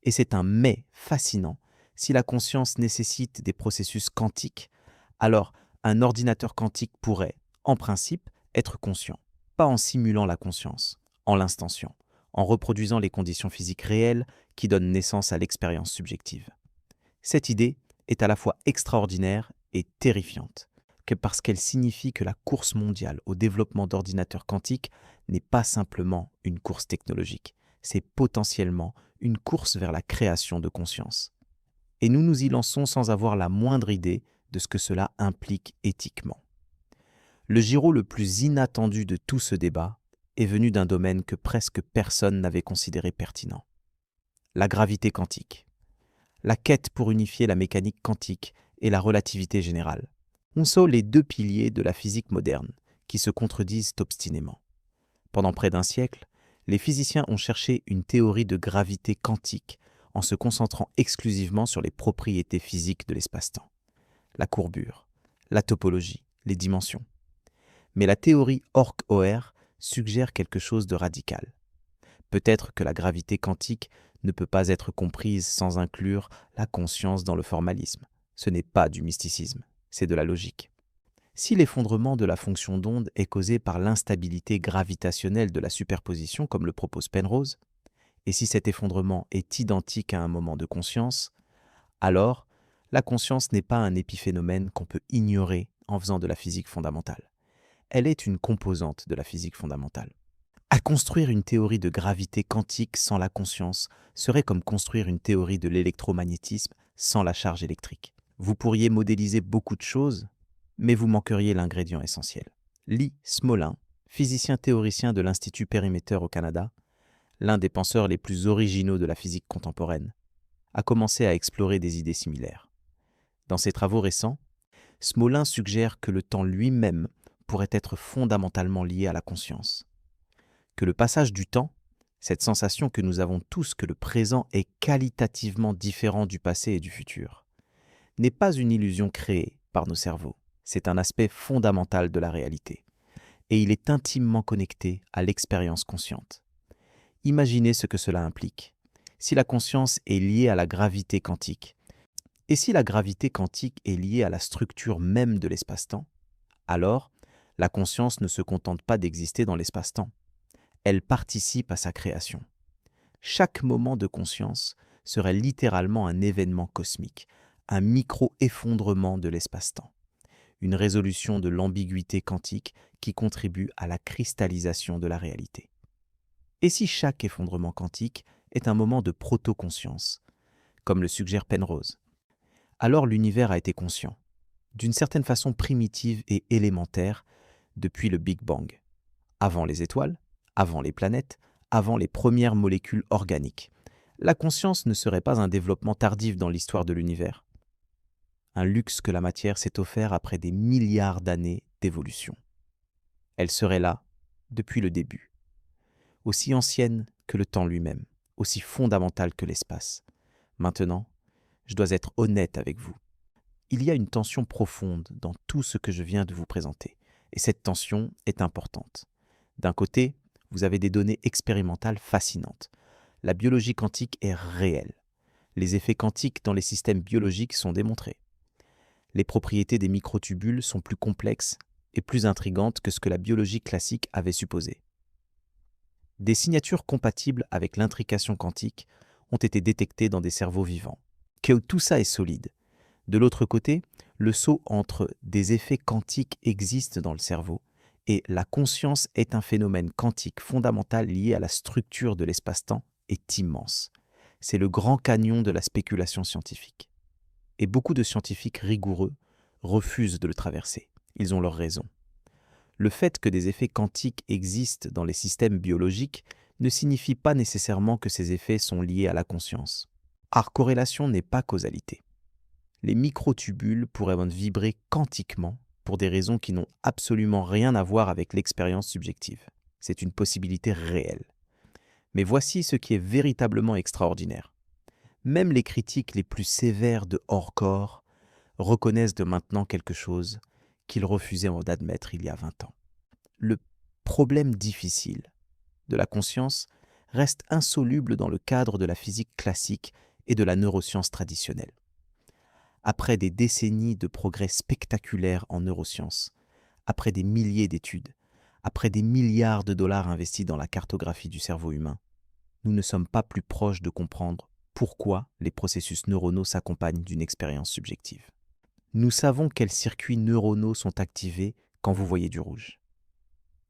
Speaker 1: et c'est un mais fascinant, si la conscience nécessite des processus quantiques, alors un ordinateur quantique pourrait, en principe, être conscient. Pas en simulant la conscience, en l'instanciant, en reproduisant les conditions physiques réelles qui donnent naissance à l'expérience subjective. Cette idée est à la fois extraordinaire et terrifiante, parce qu'elle signifie que la course mondiale au développement d'ordinateurs quantiques n'est pas simplement une course technologique, c'est potentiellement une course vers la création de conscience. Et nous nous y lançons sans avoir la moindre idée de ce que cela implique éthiquement. Le giro le plus inattendu de tout ce débat est venu d'un domaine que presque personne n'avait considéré pertinent. La gravité quantique. La quête pour unifier la mécanique quantique et la relativité générale. On sont les deux piliers de la physique moderne, qui se contredisent obstinément. Pendant près d'un siècle, les physiciens ont cherché une théorie de gravité quantique en se concentrant exclusivement sur les propriétés physiques de l'espace-temps. La courbure, la topologie, les dimensions. Mais la théorie Ork-OR suggère quelque chose de radical. Peut-être que la gravité quantique ne peut pas être comprise sans inclure la conscience dans le formalisme. Ce n'est pas du mysticisme, c'est de la logique. Si l'effondrement de la fonction d'onde est causé par l'instabilité gravitationnelle de la superposition, comme le propose Penrose, et si cet effondrement est identique à un moment de conscience, alors la conscience n'est pas un épiphénomène qu'on peut ignorer en faisant de la physique fondamentale. Elle est une composante de la physique fondamentale. À construire une théorie de gravité quantique sans la conscience serait comme construire une théorie de l'électromagnétisme sans la charge électrique. Vous pourriez modéliser beaucoup de choses, mais vous manqueriez l'ingrédient essentiel. Lee Smolin, physicien théoricien de l'Institut Perimeter au Canada, l'un des penseurs les plus originaux de la physique contemporaine, a commencé à explorer des idées similaires. Dans ses travaux récents, Smolin suggère que le temps lui-même pourrait être fondamentalement lié à la conscience. Que le passage du temps, cette sensation que nous avons tous que le présent est qualitativement différent du passé et du futur, n'est pas une illusion créée par nos cerveaux, c'est un aspect fondamental de la réalité, et il est intimement connecté à l'expérience consciente. Imaginez ce que cela implique. Si la conscience est liée à la gravité quantique, et si la gravité quantique est liée à la structure même de l'espace-temps, alors la conscience ne se contente pas d'exister dans l'espace-temps. Elle participe à sa création. Chaque moment de conscience serait littéralement un événement cosmique, un micro-effondrement de l'espace-temps, une résolution de l'ambiguïté quantique qui contribue à la cristallisation de la réalité. Et si chaque effondrement quantique est un moment de proto-conscience, comme le suggère Penrose, alors l'univers a été conscient, d'une certaine façon primitive et élémentaire, depuis le Big Bang, avant les étoiles, avant les planètes, avant les premières molécules organiques. La conscience ne serait pas un développement tardif dans l'histoire de l'univers. Un luxe que la matière s'est offert après des milliards d'années d'évolution. Elle serait là depuis le début, aussi ancienne que le temps lui-même, aussi fondamentale que l'espace. Maintenant, je dois être honnête avec vous. Il y a une tension profonde dans tout ce que je viens de vous présenter, et cette tension est importante. D'un côté, vous avez des données expérimentales fascinantes. La biologie quantique est réelle. Les effets quantiques dans les systèmes biologiques sont démontrés. Les propriétés des microtubules sont plus complexes et plus intrigantes que ce que la biologie classique avait supposé. Des signatures compatibles avec l'intrication quantique ont été détectées dans des cerveaux vivants. Que tout ça est solide. De l'autre côté, le saut entre des effets quantiques existe dans le cerveau et la conscience est un phénomène quantique fondamental lié à la structure de l'espace-temps est immense. C'est le grand canyon de la spéculation scientifique. Et beaucoup de scientifiques rigoureux refusent de le traverser. Ils ont leurs raisons. Le fait que des effets quantiques existent dans les systèmes biologiques ne signifie pas nécessairement que ces effets sont liés à la conscience. Car corrélation n'est pas causalité. Les microtubules pourraient vibrer quantiquement pour des raisons qui n'ont absolument rien à voir avec l'expérience subjective. C'est une possibilité réelle. Mais voici ce qui est véritablement extraordinaire. Même les critiques les plus sévères de hors-corps reconnaissent de maintenant quelque chose qu'ils refusaient d'admettre il y a 20 ans. Le problème difficile de la conscience reste insoluble dans le cadre de la physique classique et de la neuroscience traditionnelle. Après des décennies de progrès spectaculaires en neurosciences, après des milliers d'études, après des milliards de dollars investis dans la cartographie du cerveau humain, nous ne sommes pas plus proches de comprendre pourquoi les processus neuronaux s'accompagnent d'une expérience subjective. Nous savons quels circuits neuronaux sont activés quand vous voyez du rouge.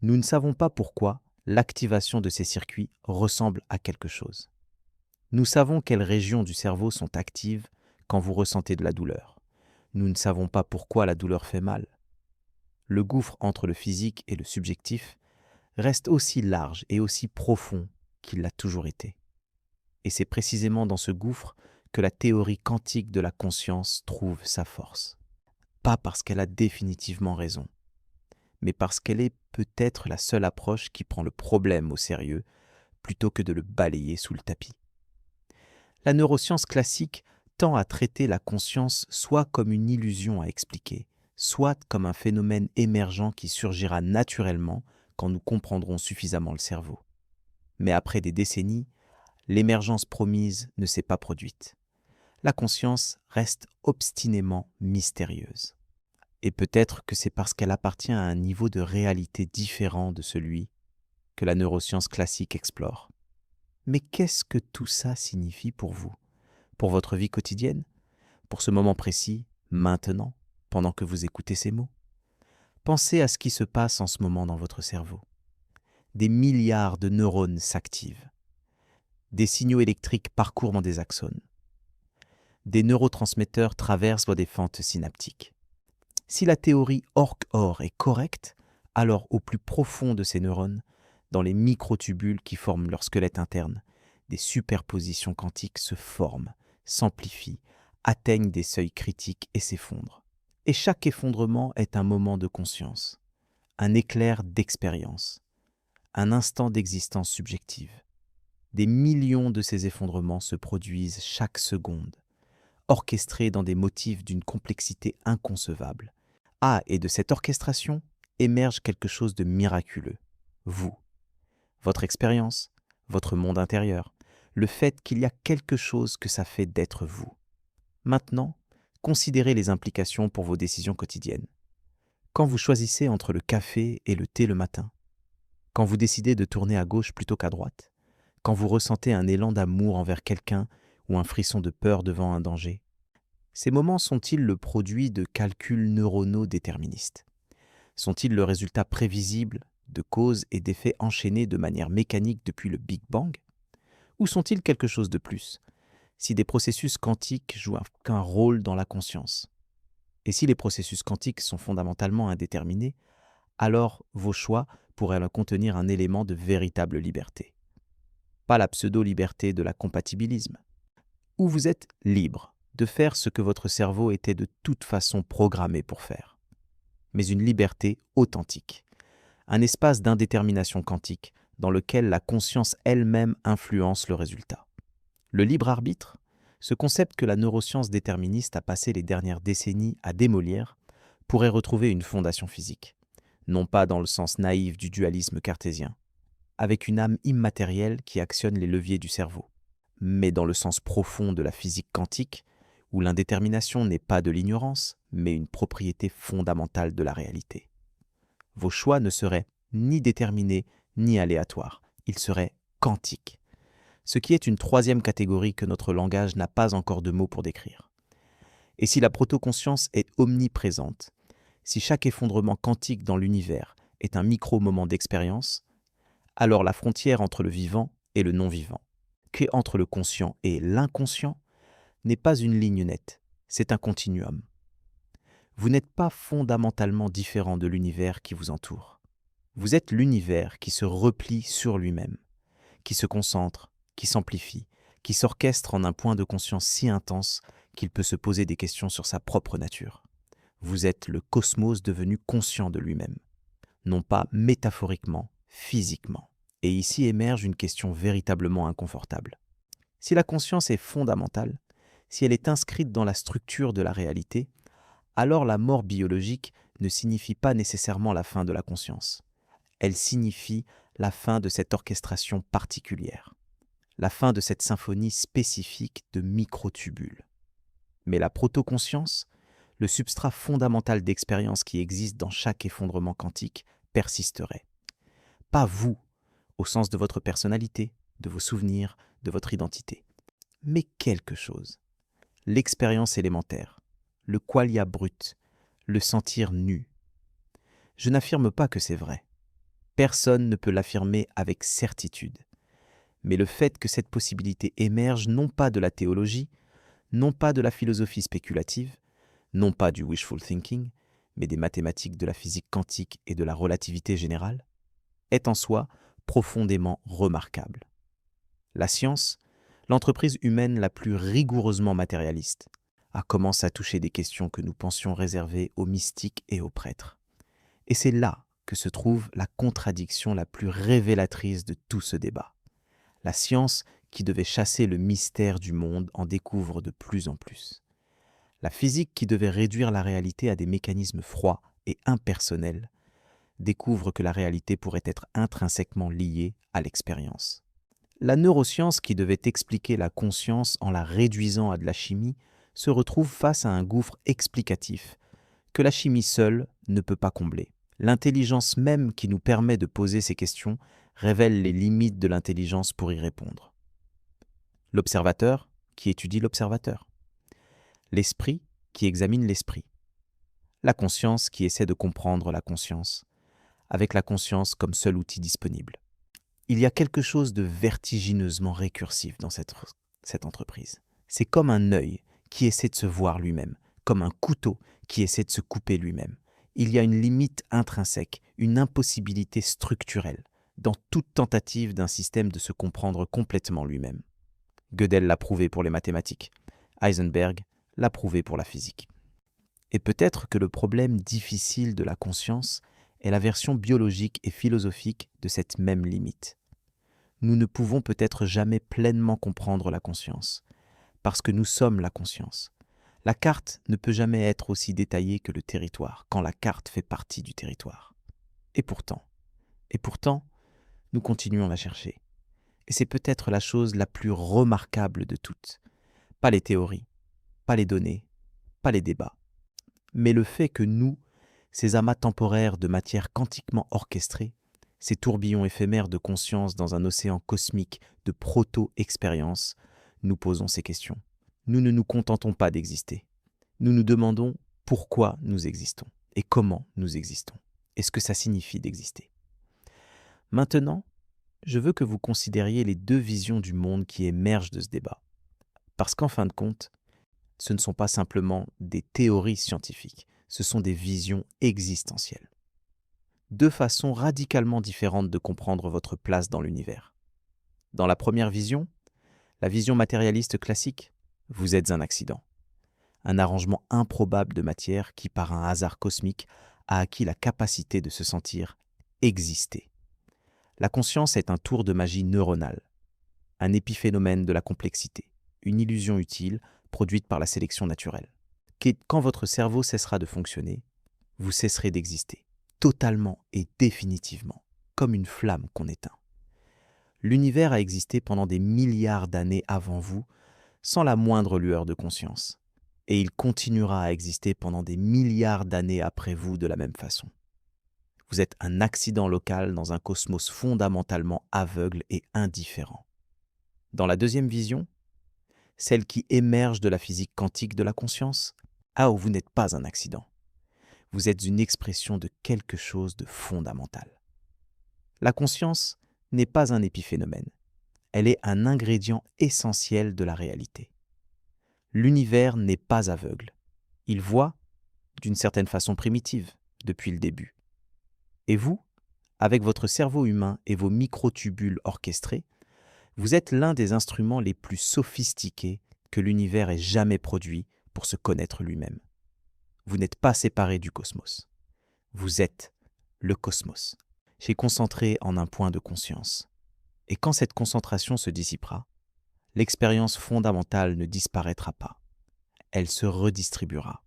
Speaker 1: Nous ne savons pas pourquoi l'activation de ces circuits ressemble à quelque chose. Nous savons quelles régions du cerveau sont actives quand vous ressentez de la douleur. Nous ne savons pas pourquoi la douleur fait mal. Le gouffre entre le physique et le subjectif reste aussi large et aussi profond qu'il l'a toujours été. Et c'est précisément dans ce gouffre que la théorie quantique de la conscience trouve sa force. Pas parce qu'elle a définitivement raison, mais parce qu'elle est peut-être la seule approche qui prend le problème au sérieux plutôt que de le balayer sous le tapis. La neuroscience classique tend à traiter la conscience soit comme une illusion à expliquer, soit comme un phénomène émergent qui surgira naturellement quand nous comprendrons suffisamment le cerveau. Mais après des décennies, l'émergence promise ne s'est pas produite. La conscience reste obstinément mystérieuse. Et peut-être que c'est parce qu'elle appartient à un niveau de réalité différent de celui que la neuroscience classique explore. Mais qu'est-ce que tout ça signifie pour vous? Pour votre vie quotidienne? Pour ce moment précis, maintenant, pendant que vous écoutez ces mots? Pensez à ce qui se passe en ce moment dans votre cerveau. Des milliards de neurones s'activent. Des signaux électriques parcourent dans des axones. Des neurotransmetteurs traversent des fentes synaptiques. Si la théorie ORC-OR est correcte, alors au plus profond de ces neurones, dans les microtubules qui forment leur squelette interne, des superpositions quantiques se forment, s'amplifient, atteignent des seuils critiques et s'effondrent. Et chaque effondrement est un moment de conscience, un éclair d'expérience, un instant d'existence subjective. Des millions de ces effondrements se produisent chaque seconde, orchestrés dans des motifs d'une complexité inconcevable. Ah, et de cette orchestration émerge quelque chose de miraculeux. Vous, votre expérience, votre monde intérieur, le fait qu'il y a quelque chose que ça fait d'être vous. Maintenant, considérez les implications pour vos décisions quotidiennes. Quand vous choisissez entre le café et le thé le matin, quand vous décidez de tourner à gauche plutôt qu'à droite, quand vous ressentez un élan d'amour envers quelqu'un ou un frisson de peur devant un danger, ces moments sont-ils le produit de calculs neuronaux déterministes? Sont-ils le résultat prévisible de causes et d'effets enchaînés de manière mécanique depuis le Big Bang? Ou sont-ils quelque chose de plus, si des processus quantiques jouent un rôle dans la conscience? Et si les processus quantiques sont fondamentalement indéterminés, alors vos choix pourraient contenir un élément de véritable liberté. Pas la pseudo-liberté de la compatibilisme, où vous êtes libre de faire ce que votre cerveau était de toute façon programmé pour faire, mais une liberté authentique, un espace d'indétermination quantique dans lequel la conscience elle-même influence le résultat. Le libre arbitre, ce concept que la neuroscience déterministe a passé les dernières décennies à démolir, pourrait retrouver une fondation physique, non pas dans le sens naïf du dualisme cartésien, avec une âme immatérielle qui actionne les leviers du cerveau, mais dans le sens profond de la physique quantique, où l'indétermination n'est pas de l'ignorance, mais une propriété fondamentale de la réalité. Vos choix ne seraient ni déterminés ni aléatoires, ils seraient quantiques, ce qui est une troisième catégorie que notre langage n'a pas encore de mots pour décrire. Et si la protoconscience est omniprésente, si chaque effondrement quantique dans l'univers est un micro-moment d'expérience, alors la frontière entre le vivant et le non-vivant, qu'est entre le conscient et l'inconscient, n'est pas une ligne nette, c'est un continuum. Vous n'êtes pas fondamentalement différent de l'univers qui vous entoure. Vous êtes l'univers qui se replie sur lui-même, qui se concentre, qui s'amplifie, qui s'orchestre en un point de conscience si intense qu'il peut se poser des questions sur sa propre nature. Vous êtes le cosmos devenu conscient de lui-même, non pas métaphoriquement, physiquement. Et ici émerge une question véritablement inconfortable. Si la conscience est fondamentale, si elle est inscrite dans la structure de la réalité, alors la mort biologique ne signifie pas nécessairement la fin de la conscience. Elle signifie la fin de cette orchestration particulière, la fin de cette symphonie spécifique de microtubules. Mais la protoconscience, le substrat fondamental d'expérience qui existe dans chaque effondrement quantique, persisterait. Pas vous, au sens de votre personnalité, de vos souvenirs, de votre identité, mais quelque chose. L'expérience élémentaire, le qualia brut, le sentir nu. Je n'affirme pas que c'est vrai. Personne ne peut l'affirmer avec certitude. Mais le fait que cette possibilité émerge non pas de la théologie, non pas de la philosophie spéculative, non pas du wishful thinking, mais des mathématiques de la physique quantique et de la relativité générale, est en soi profondément remarquable. La science, l'entreprise humaine la plus rigoureusement matérialiste, a commencé à toucher des questions que nous pensions réservées aux mystiques et aux prêtres. Et c'est là que se trouve la contradiction la plus révélatrice de tout ce débat. La science, qui devait chasser le mystère du monde, en découvre de plus en plus. La physique, qui devait réduire la réalité à des mécanismes froids et impersonnels, découvre que la réalité pourrait être intrinsèquement liée à l'expérience. La neuroscience, qui devait expliquer la conscience en la réduisant à de la chimie, se retrouve face à un gouffre explicatif que la chimie seule ne peut pas combler. L'intelligence même qui nous permet de poser ces questions révèle les limites de l'intelligence pour y répondre. L'observateur qui étudie l'observateur. L'esprit qui examine l'esprit. La conscience qui essaie de comprendre la conscience, avec la conscience comme seul outil disponible. Il y a quelque chose de vertigineusement récursif dans cette entreprise. C'est comme un œil qui essaie de se voir lui-même, comme un couteau qui essaie de se couper lui-même. Il y a une limite intrinsèque, une impossibilité structurelle, dans toute tentative d'un système de se comprendre complètement lui-même. Gödel l'a prouvé pour les mathématiques. Heisenberg l'a prouvé pour la physique. Et peut-être que le problème difficile de la conscience est la version biologique et philosophique de cette même limite. Nous ne pouvons peut-être jamais pleinement comprendre la conscience, parce que nous sommes la conscience. La carte ne peut jamais être aussi détaillée que le territoire, quand la carte fait partie du territoire. Et pourtant, nous continuons à la chercher. Et c'est peut-être la chose la plus remarquable de toutes. Pas les théories, pas les données, pas les débats, mais le fait que nous, ces amas temporaires de matière quantiquement orchestrée, ces tourbillons éphémères de conscience dans un océan cosmique de proto-expérience, nous posons ces questions. Nous ne nous contentons pas d'exister. Nous nous demandons pourquoi nous existons et comment nous existons et ce que ça signifie d'exister. Maintenant, je veux que vous considériez les deux visions du monde qui émergent de ce débat. Parce qu'en fin de compte, ce ne sont pas simplement des théories scientifiques, ce sont des visions existentielles. Deux façons radicalement différentes de comprendre votre place dans l'univers. Dans la première vision, la vision matérialiste classique, vous êtes un accident. Un arrangement improbable de matière qui, par un hasard cosmique, a acquis la capacité de se sentir exister. La conscience est un tour de magie neuronale, un épiphénomène de la complexité, une illusion utile produite par la sélection naturelle. Quand votre cerveau cessera de fonctionner, vous cesserez d'exister, totalement et définitivement, comme une flamme qu'on éteint. L'univers a existé pendant des milliards d'années avant vous, sans la moindre lueur de conscience, et il continuera à exister pendant des milliards d'années après vous de la même façon. Vous êtes un accident local dans un cosmos fondamentalement aveugle et indifférent. Dans la deuxième vision, celle qui émerge de la physique quantique de la conscience, vous n'êtes pas un accident. Vous êtes une expression de quelque chose de fondamental. La conscience n'est pas un épiphénomène. Elle est un ingrédient essentiel de la réalité. L'univers n'est pas aveugle. Il voit, d'une certaine façon primitive, depuis le début. Et vous, avec votre cerveau humain et vos microtubules orchestrés, vous êtes l'un des instruments les plus sophistiqués que l'univers ait jamais produit pour se connaître lui-même. Vous n'êtes pas séparé du cosmos. Vous êtes le cosmos. J'ai concentré en un point de conscience. Et quand cette concentration se dissipera, l'expérience fondamentale ne disparaîtra pas. Elle se redistribuera.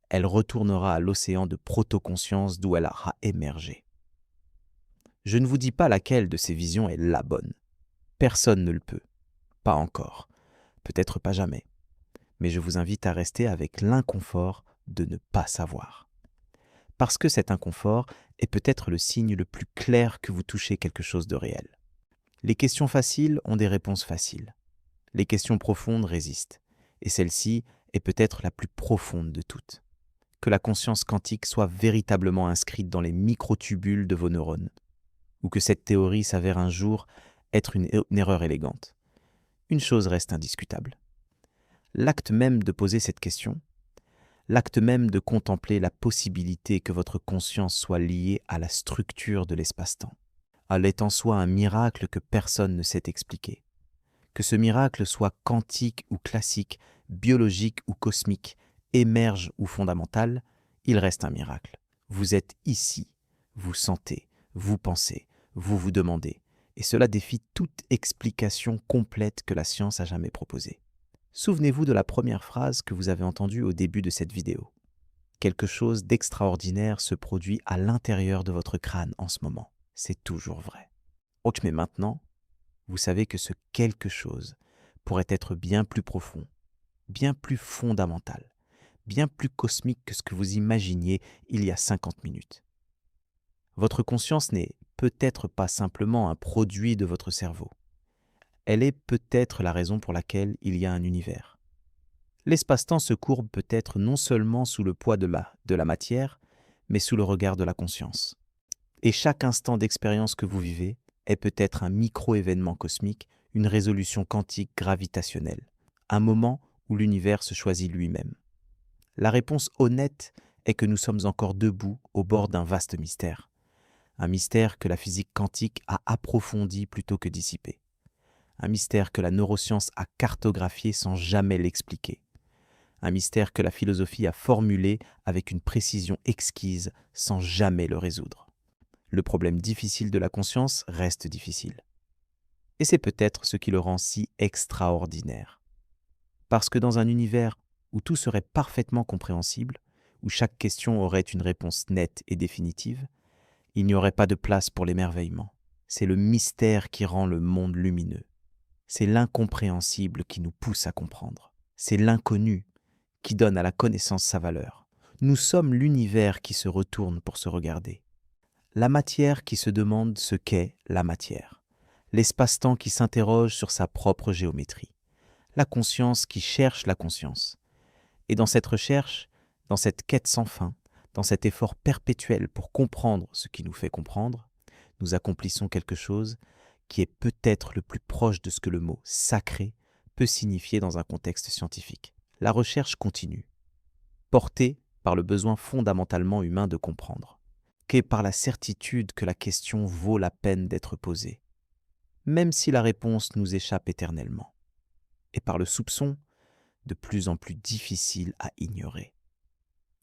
Speaker 1: Elle retournera à l'océan de proto-conscience d'où elle aura émergé. Je ne vous dis pas laquelle de ces visions est la bonne. Personne ne le peut. Pas encore. Peut-être pas jamais. Mais je vous invite à rester avec l'inconfort de ne pas savoir. Parce que cet inconfort est peut-être le signe le plus clair que vous touchez quelque chose de réel. Les questions faciles ont des réponses faciles. Les questions profondes résistent, et celle-ci est peut-être la plus profonde de toutes. Que la conscience quantique soit véritablement inscrite dans les microtubules de vos neurones, ou que cette théorie s'avère un jour être une erreur élégante. Une chose reste indiscutable. L'acte même de poser cette question, l'acte même de contempler la possibilité que votre conscience soit liée à la structure de l'espace-temps, est en soi un miracle que personne ne sait expliquer. Que ce miracle soit quantique ou classique, biologique ou cosmique, émerge ou fondamental, il reste un miracle. Vous êtes ici, vous sentez, vous pensez, vous vous demandez, et cela défie toute explication complète que la science a jamais proposée. Souvenez-vous de la première phrase que vous avez entendue au début de cette vidéo. Quelque chose d'extraordinaire se produit à l'intérieur de votre crâne en ce moment. C'est toujours vrai. Ok, mais maintenant, vous savez que ce quelque chose pourrait être bien plus profond, bien plus fondamental, bien plus cosmique que ce que vous imaginiez il y a 50 minutes. Votre conscience n'est peut-être pas simplement un produit de votre cerveau. Elle est peut-être la raison pour laquelle il y a un univers. L'espace-temps se courbe peut-être non seulement sous le poids de la matière, mais sous le regard de la conscience. Et chaque instant d'expérience que vous vivez est peut-être un micro-événement cosmique, une résolution quantique gravitationnelle, un moment où l'univers se choisit lui-même. La réponse honnête est que nous sommes encore debout au bord d'un vaste mystère. Un mystère que la physique quantique a approfondi plutôt que dissipé. Un mystère que la neuroscience a cartographié sans jamais l'expliquer. Un mystère que la philosophie a formulé avec une précision exquise sans jamais le résoudre. Le problème difficile de la conscience reste difficile. Et c'est peut-être ce qui le rend si extraordinaire. Parce que dans un univers où tout serait parfaitement compréhensible, où chaque question aurait une réponse nette et définitive, il n'y aurait pas de place pour l'émerveillement. C'est le mystère qui rend le monde lumineux. C'est l'incompréhensible qui nous pousse à comprendre. C'est l'inconnu qui donne à la connaissance sa valeur. Nous sommes l'univers qui se retourne pour se regarder. La matière qui se demande ce qu'est la matière. L'espace-temps qui s'interroge sur sa propre géométrie. La conscience qui cherche la conscience. Et dans cette recherche, dans cette quête sans fin, dans cet effort perpétuel pour comprendre ce qui nous fait comprendre, nous accomplissons quelque chose qui est peut-être le plus proche de ce que le mot « sacré » peut signifier dans un contexte scientifique. La recherche continue, portée par le besoin fondamentalement humain de comprendre, qu'est par la certitude que la question vaut la peine d'être posée, même si la réponse nous échappe éternellement, et par le soupçon de plus en plus difficile à ignorer,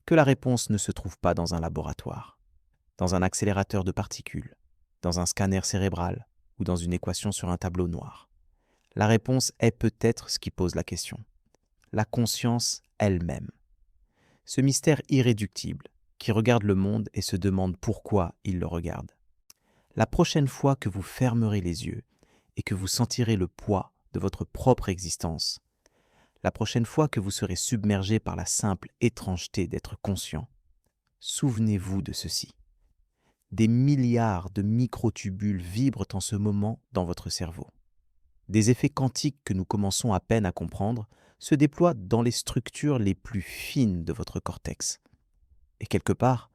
Speaker 1: que la réponse ne se trouve pas dans un laboratoire, dans un accélérateur de particules, dans un scanner cérébral ou dans une équation sur un tableau noir. La réponse est peut-être ce qui pose la question. La conscience elle-même. Ce mystère irréductible qui regarde le monde et se demande pourquoi il le regarde. La prochaine fois que vous fermerez les yeux et que vous sentirez le poids de votre propre existence, la prochaine fois que vous serez submergé par la simple étrangeté d'être conscient, souvenez-vous de ceci. Des milliards de microtubules vibrent en ce moment dans votre cerveau. Des effets quantiques que nous commençons à peine à comprendre se déploient dans les structures les plus fines de votre cortex. Et quelque part,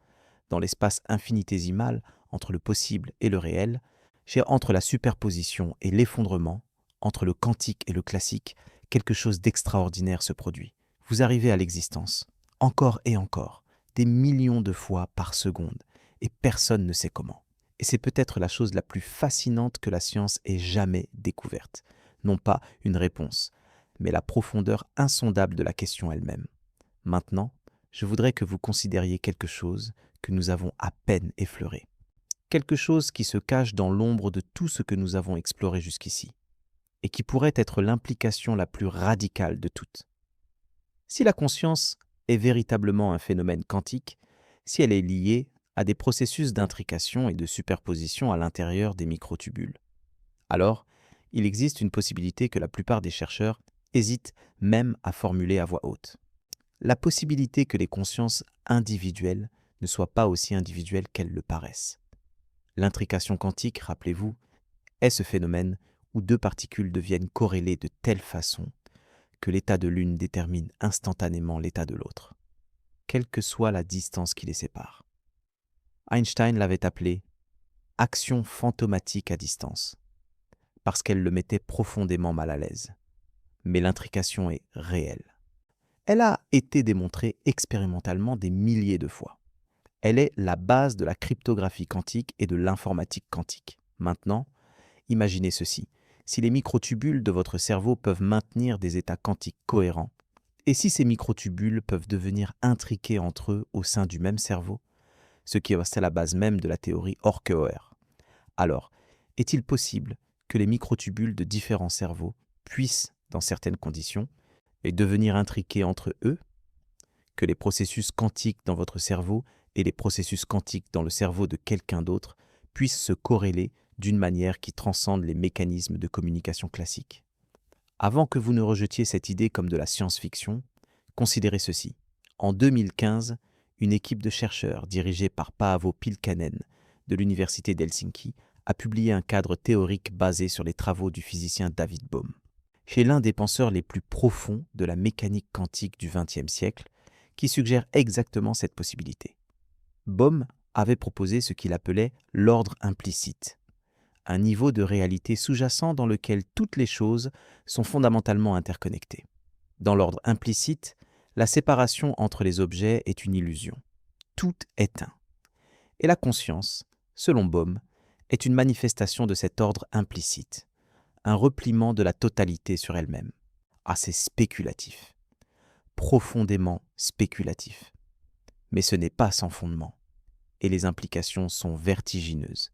Speaker 1: dans l'espace infinitésimal entre le possible et le réel, entre la superposition et l'effondrement, entre le quantique et le classique, quelque chose d'extraordinaire se produit. Vous arrivez à l'existence, encore et encore, des millions de fois par seconde, et personne ne sait comment. Et c'est peut-être la chose la plus fascinante que la science ait jamais découverte. Non pas une réponse, mais la profondeur insondable de la question elle-même. Maintenant, je voudrais que vous considériez quelque chose que nous avons à peine effleuré. Quelque chose qui se cache dans l'ombre de tout ce que nous avons exploré jusqu'ici, et qui pourrait être l'implication la plus radicale de toutes. Si la conscience est véritablement un phénomène quantique, si elle est liée à des processus d'intrication et de superposition à l'intérieur des microtubules, alors il existe une possibilité que la plupart des chercheurs hésitent même à formuler à voix haute. La possibilité que les consciences individuelles ne soient pas aussi individuelles qu'elles le paraissent. L'intrication quantique, rappelez-vous, est ce phénomène où deux particules deviennent corrélées de telle façon que l'état de l'une détermine instantanément l'état de l'autre, quelle que soit la distance qui les sépare. Einstein l'avait appelée « action fantomatique à distance », parce qu'elle le mettait profondément mal à l'aise. Mais l'intrication est réelle. Elle a été démontrée expérimentalement des milliers de fois. Elle est la base de la cryptographie quantique et de l'informatique quantique. Maintenant, imaginez ceci. Si les microtubules de votre cerveau peuvent maintenir des états quantiques cohérents, et si ces microtubules peuvent devenir intriqués entre eux au sein du même cerveau, ce qui est à la base même de la théorie Horkheimer, alors, est-il possible que les microtubules de différents cerveaux puissent, dans certaines conditions, et devenir intriqués entre eux, que les processus quantiques dans votre cerveau et les processus quantiques dans le cerveau de quelqu'un d'autre puissent se corréler d'une manière qui transcende les mécanismes de communication classiques. Avant que vous ne rejetiez cette idée comme de la science-fiction, considérez ceci. En 2015, une équipe de chercheurs dirigée par Paavo Pilkkanen de l'université d'Helsinki a publié un cadre théorique basé sur les travaux du physicien David Bohm. Chez l'un des penseurs les plus profonds de la mécanique quantique du XXe siècle, qui suggère exactement cette possibilité. Bohm avait proposé ce qu'il appelait l'ordre implicite, un niveau de réalité sous-jacent dans lequel toutes les choses sont fondamentalement interconnectées. Dans l'ordre implicite, la séparation entre les objets est une illusion. Tout est un. Et la conscience, selon Bohm, est une manifestation de cet ordre implicite, un repliement de la totalité sur elle-même. Ah, c'est spéculatif, profondément spéculatif. Mais ce n'est pas sans fondement, et les implications sont vertigineuses.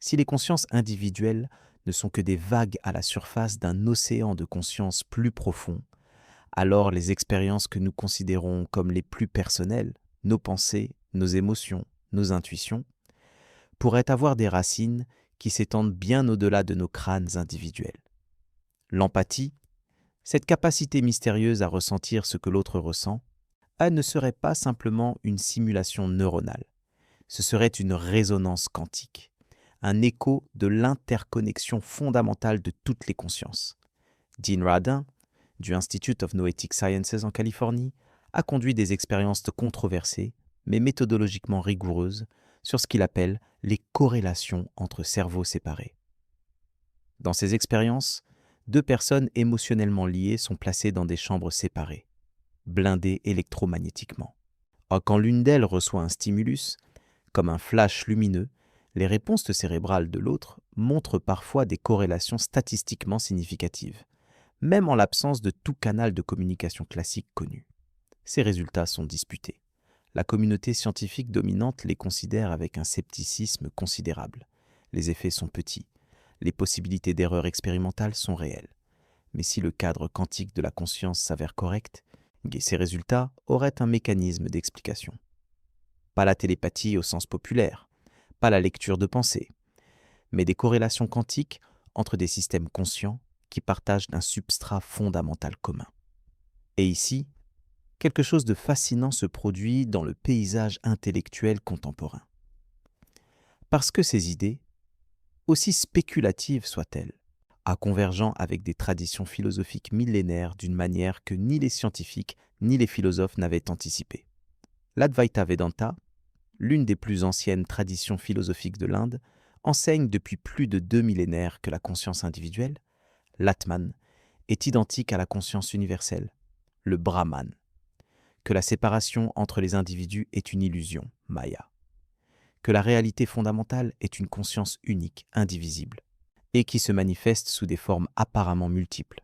Speaker 1: Si les consciences individuelles ne sont que des vagues à la surface d'un océan de conscience plus profond, alors les expériences que nous considérons comme les plus personnelles, nos pensées, nos émotions, nos intuitions, pourraient avoir des racines qui s'étendent bien au-delà de nos crânes individuels. L'empathie, cette capacité mystérieuse à ressentir ce que l'autre ressent, elle ne serait pas simplement une simulation neuronale. Ce serait une résonance quantique, un écho de l'interconnexion fondamentale de toutes les consciences. Dean Radin, du Institute of Noetic Sciences en Californie, a conduit des expériences controversées, mais méthodologiquement rigoureuses, sur ce qu'il appelle les corrélations entre cerveaux séparés. Dans ces expériences, deux personnes émotionnellement liées sont placées dans des chambres séparées, blindées électromagnétiquement. Or, quand l'une d'elles reçoit un stimulus, comme un flash lumineux, les réponses cérébrales de l'autre montrent parfois des corrélations statistiquement significatives, même en l'absence de tout canal de communication classique connu. Ces résultats sont disputés. La communauté scientifique dominante les considère avec un scepticisme considérable. Les effets sont petits. Les possibilités d'erreur expérimentale sont réelles. Mais si le cadre quantique de la conscience s'avère correct, ces résultats auraient un mécanisme d'explication. Pas la télépathie au sens populaire, pas la lecture de pensée, mais des corrélations quantiques entre des systèmes conscients qui partagent un substrat fondamental commun. Et ici, quelque chose de fascinant se produit dans le paysage intellectuel contemporain. Parce que ces idées, aussi spéculatives soient-elles, convergeant avec des traditions philosophiques millénaires d'une manière que ni les scientifiques ni les philosophes n'avaient anticipée. L'Advaita Vedanta, l'une des plus anciennes traditions philosophiques de l'Inde, enseigne depuis plus de 2 millénaires que la conscience individuelle, l'Atman, est identique à la conscience universelle, le Brahman, que la séparation entre les individus est une illusion, Maya, que la réalité fondamentale est une conscience unique, indivisible, et qui se manifeste sous des formes apparemment multiples.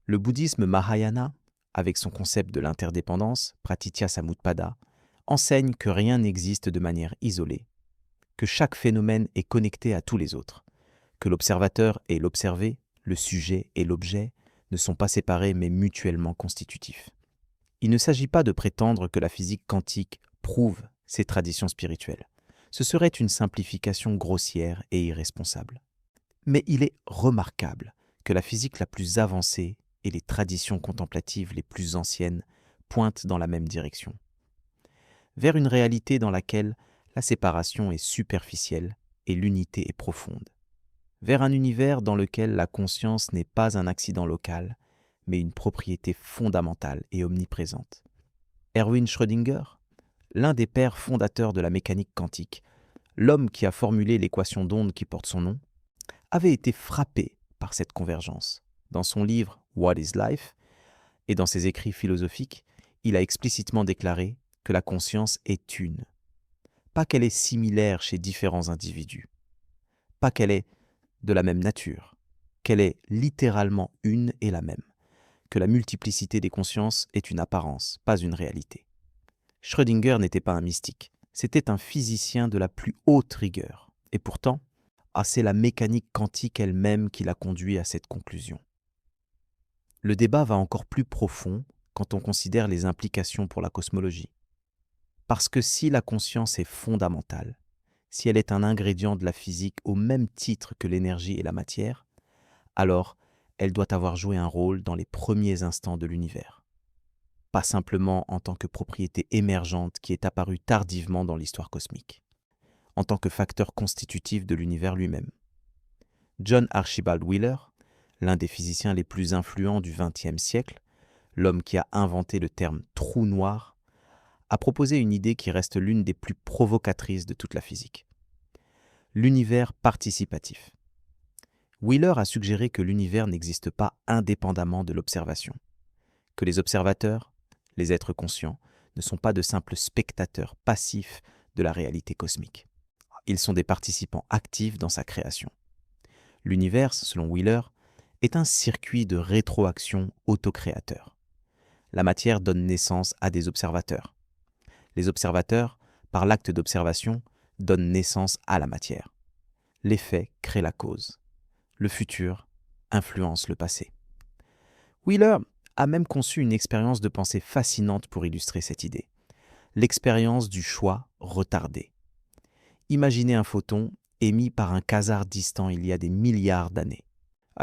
Speaker 1: Le bouddhisme Mahayana, avec son concept de l'interdépendance, Pratitya Samutpada, enseigne que rien n'existe de manière isolée, que chaque phénomène est connecté à tous les autres, que l'observateur et l'observé, le sujet et l'objet, ne sont pas séparés mais mutuellement constitutifs. Il ne s'agit pas de prétendre que la physique quantique prouve ces traditions spirituelles. Ce serait une simplification grossière et irresponsable. Mais il est remarquable que la physique la plus avancée et les traditions contemplatives les plus anciennes pointent dans la même direction, vers une réalité dans laquelle la séparation est superficielle et l'unité est profonde, vers un univers dans lequel la conscience n'est pas un accident local, mais une propriété fondamentale et omniprésente. Erwin Schrödinger, l'un des pères fondateurs de la mécanique quantique, l'homme qui a formulé l'équation d'onde qui porte son nom, avait été frappé par cette convergence. Dans son livre « What is Life » et dans ses écrits philosophiques, il a explicitement déclaré que la conscience est une. Pas qu'elle est similaire chez différents individus. Pas qu'elle est de la même nature. Qu'elle est littéralement une et la même. Que la multiplicité des consciences est une apparence, pas une réalité. Schrödinger n'était pas un mystique. C'était un physicien de la plus haute rigueur. Et pourtant, c'est la mécanique quantique elle-même qui l'a conduit à cette conclusion. Le débat va encore plus profond quand on considère les implications pour la cosmologie. Parce que si la conscience est fondamentale, si elle est un ingrédient de la physique au même titre que l'énergie et la matière, alors elle doit avoir joué un rôle dans les premiers instants de l'univers. Pas simplement en tant que propriété émergente qui est apparue tardivement dans l'histoire cosmique, en tant que facteur constitutif de l'univers lui-même. John Archibald Wheeler, l'un des physiciens les plus influents du XXe siècle, l'homme qui a inventé le terme « trou noir », a proposé une idée qui reste l'une des plus provocatrices de toute la physique. L'univers participatif. Wheeler a suggéré que l'univers n'existe pas indépendamment de l'observation, que les observateurs, les êtres conscients, ne sont pas de simples spectateurs passifs de la réalité cosmique. Ils sont des participants actifs dans sa création. L'univers, selon Wheeler, est un circuit de rétroaction autocréateur. La matière donne naissance à des observateurs. Les observateurs, par l'acte d'observation, donnent naissance à la matière. L'effet crée la cause. Le futur influence le passé. Wheeler a même conçu une expérience de pensée fascinante pour illustrer cette idée. L'expérience du choix retardé. Imaginez un photon émis par un quasar distant il y a des milliards d'années.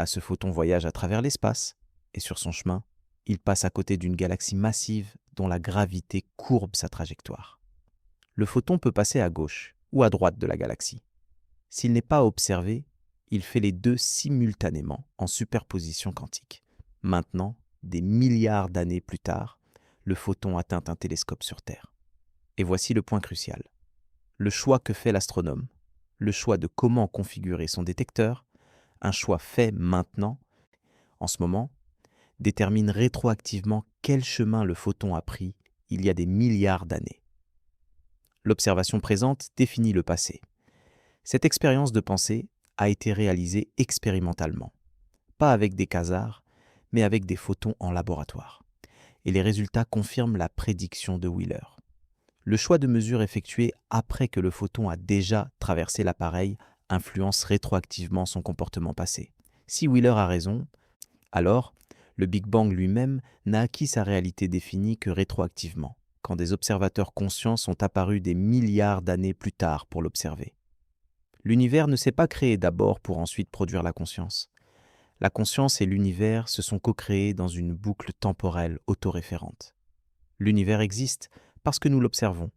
Speaker 1: Ce photon voyage à travers l'espace et sur son chemin, il passe à côté d'une galaxie massive dont la gravité courbe sa trajectoire. Le photon peut passer à gauche ou à droite de la galaxie. S'il n'est pas observé, il fait les deux simultanément en superposition quantique. Maintenant, des milliards d'années plus tard, le photon atteint un télescope sur Terre. Et voici le point crucial. Le choix que fait l'astronome, le choix de comment configurer son détecteur, un choix fait maintenant, en ce moment, détermine rétroactivement quel chemin le photon a pris il y a des milliards d'années. L'observation présente définit le passé. Cette expérience de pensée a été réalisée expérimentalement, pas avec des quasars, mais avec des photons en laboratoire. Et les résultats confirment la prédiction de Wheeler. Le choix de mesure effectué après que le photon a déjà traversé l'appareil influence rétroactivement son comportement passé. Si Wheeler a raison, alors le Big Bang lui-même n'a acquis sa réalité définie que rétroactivement, quand des observateurs conscients sont apparus des milliards d'années plus tard pour l'observer. L'univers ne s'est pas créé d'abord pour ensuite produire la conscience. La conscience et l'univers se sont co-créés dans une boucle temporelle autoréférente. L'univers existe parce que nous l'observons,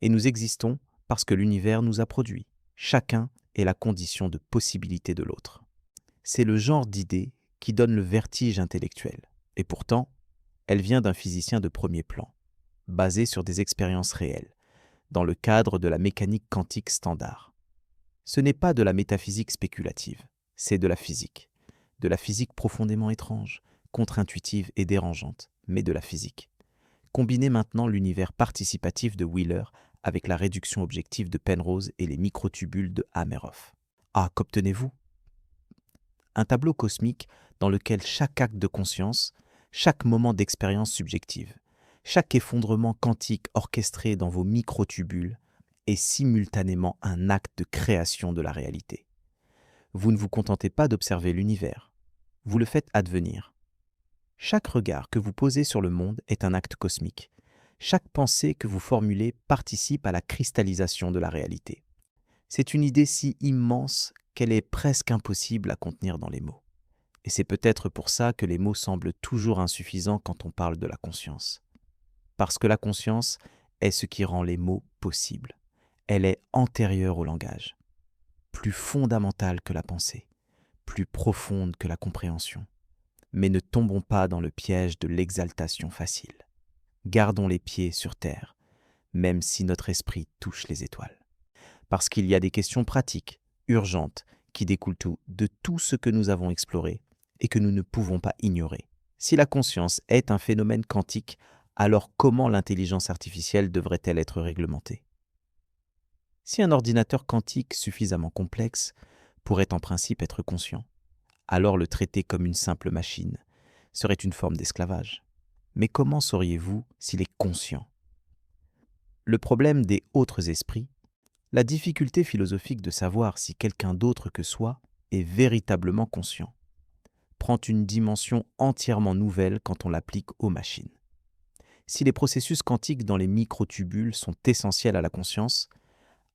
Speaker 1: et nous existons parce que l'univers nous a produits. Chacun est la condition de possibilité de l'autre. C'est le genre d'idée qui donne le vertige intellectuel, et pourtant, elle vient d'un physicien de premier plan, basée sur des expériences réelles, dans le cadre de la mécanique quantique standard. Ce n'est pas de la métaphysique spéculative, c'est de la physique profondément étrange, contre-intuitive et dérangeante, mais de la physique. Combinez maintenant l'univers participatif de Wheeler avec la réduction objective de Penrose et les microtubules de Hameroff. Qu'obtenez-vous ? Un tableau cosmique dans lequel chaque acte de conscience, chaque moment d'expérience subjective, chaque effondrement quantique orchestré dans vos microtubules est simultanément un acte de création de la réalité. Vous ne vous contentez pas d'observer l'univers, vous le faites advenir. Chaque regard que vous posez sur le monde est un acte cosmique. Chaque pensée que vous formulez participe à la cristallisation de la réalité. C'est une idée si immense qu'elle est presque impossible à contenir dans les mots. Et c'est peut-être pour ça que les mots semblent toujours insuffisants quand on parle de la conscience. Parce que la conscience est ce qui rend les mots possibles. Elle est antérieure au langage, plus fondamentale que la pensée, plus profonde que la compréhension. Mais ne tombons pas dans le piège de l'exaltation facile. Gardons les pieds sur terre, même si notre esprit touche les étoiles. Parce qu'il y a des questions pratiques, urgentes, qui découlent de tout ce que nous avons exploré et que nous ne pouvons pas ignorer. Si la conscience est un phénomène quantique, alors comment l'intelligence artificielle devrait-elle être réglementée? Si un ordinateur quantique suffisamment complexe pourrait en principe être conscient, alors le traiter comme une simple machine serait une forme d'esclavage. Mais comment sauriez-vous s'il est conscient? Le problème des autres esprits, la difficulté philosophique de savoir si quelqu'un d'autre que soi est véritablement conscient, prend une dimension entièrement nouvelle quand on l'applique aux machines. Si les processus quantiques dans les microtubules sont essentiels à la conscience,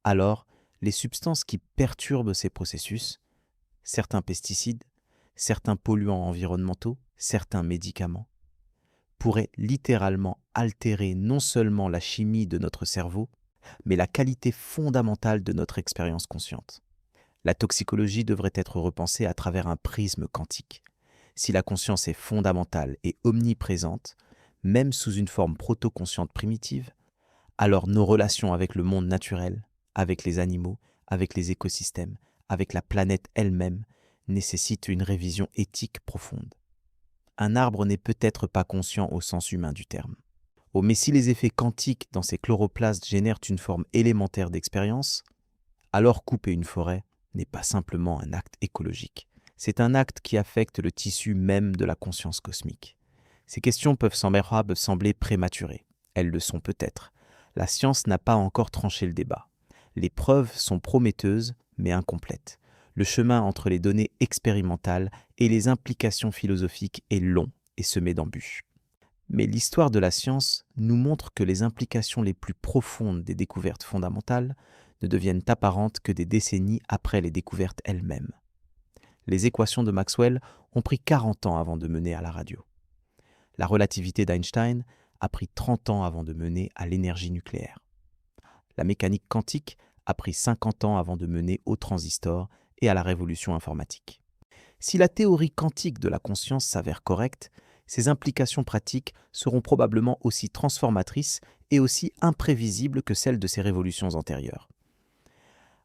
Speaker 1: alors les substances qui perturbent ces processus, certains pesticides, certains polluants environnementaux, certains médicaments, pourraient littéralement altérer non seulement la chimie de notre cerveau, mais la qualité fondamentale de notre expérience consciente. La toxicologie devrait être repensée à travers un prisme quantique. Si la conscience est fondamentale et omniprésente, même sous une forme proto-consciente primitive, alors nos relations avec le monde naturel, avec les animaux, avec les écosystèmes, avec la planète elle-même, nécessitent une révision éthique profonde. Un arbre n'est peut-être pas conscient au sens humain du terme. Oh, mais si les effets quantiques dans ces chloroplastes génèrent une forme élémentaire d'expérience, alors couper une forêt n'est pas simplement un acte écologique. C'est un acte qui affecte le tissu même de la conscience cosmique. Ces questions peuvent sembler prématurées. Elles le sont peut-être. La science n'a pas encore tranché le débat. Les preuves sont prometteuses, mais incomplètes. Le chemin entre les données expérimentales et les implications philosophiques est long et semé d'embûches. Mais l'histoire de la science nous montre que les implications les plus profondes des découvertes fondamentales ne deviennent apparentes que des décennies après les découvertes elles-mêmes. Les équations de Maxwell ont pris 40 ans avant de mener à la radio. La relativité d'Einstein a pris 30 ans avant de mener à l'énergie nucléaire. La mécanique quantique a pris 50 ans avant de mener au transistor et à la révolution informatique. Si la théorie quantique de la conscience s'avère correcte, ses implications pratiques seront probablement aussi transformatrices et aussi imprévisibles que celles de ces révolutions antérieures.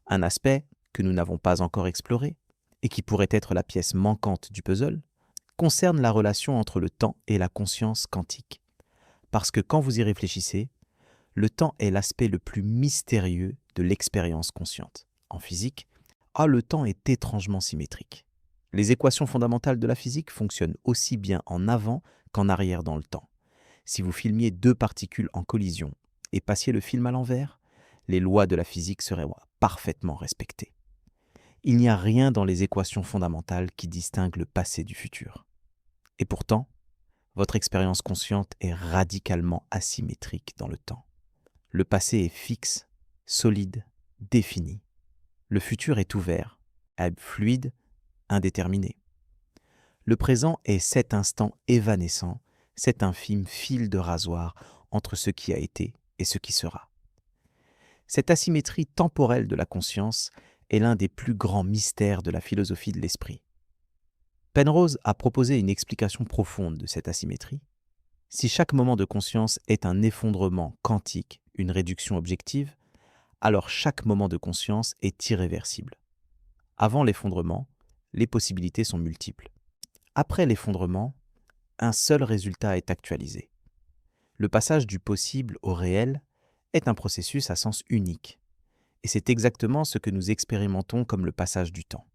Speaker 1: Un aspect que nous n'avons pas encore exploré, et qui pourrait être la pièce manquante du puzzle, concerne la relation entre le temps et la conscience quantique. Parce que quand vous y réfléchissez, le temps est l'aspect le plus mystérieux de l'expérience consciente. En physique, le temps est étrangement symétrique. Les équations fondamentales de la physique fonctionnent aussi bien en avant qu'en arrière dans le temps. Si vous filmiez deux particules en collision et passiez le film à l'envers, les lois de la physique seraient parfaitement respectées. Il n'y a rien dans les équations fondamentales qui distingue le passé du futur. Et pourtant, votre expérience consciente est radicalement asymétrique dans le temps. Le passé est fixe, solide, défini. Le futur est ouvert, fluide, indéterminé. Le présent est cet instant évanescent, cet infime fil de rasoir entre ce qui a été et ce qui sera. Cette asymétrie temporelle de la conscience est l'un des plus grands mystères de la philosophie de l'esprit. Penrose a proposé une explication profonde de cette asymétrie. Si chaque moment de conscience est un effondrement quantique, une réduction objective, alors chaque moment de conscience est irréversible. Avant l'effondrement, les possibilités sont multiples. Après l'effondrement, un seul résultat est actualisé. Le passage du possible au réel est un processus à sens unique. Et c'est exactement ce que nous expérimentons comme le passage du temps.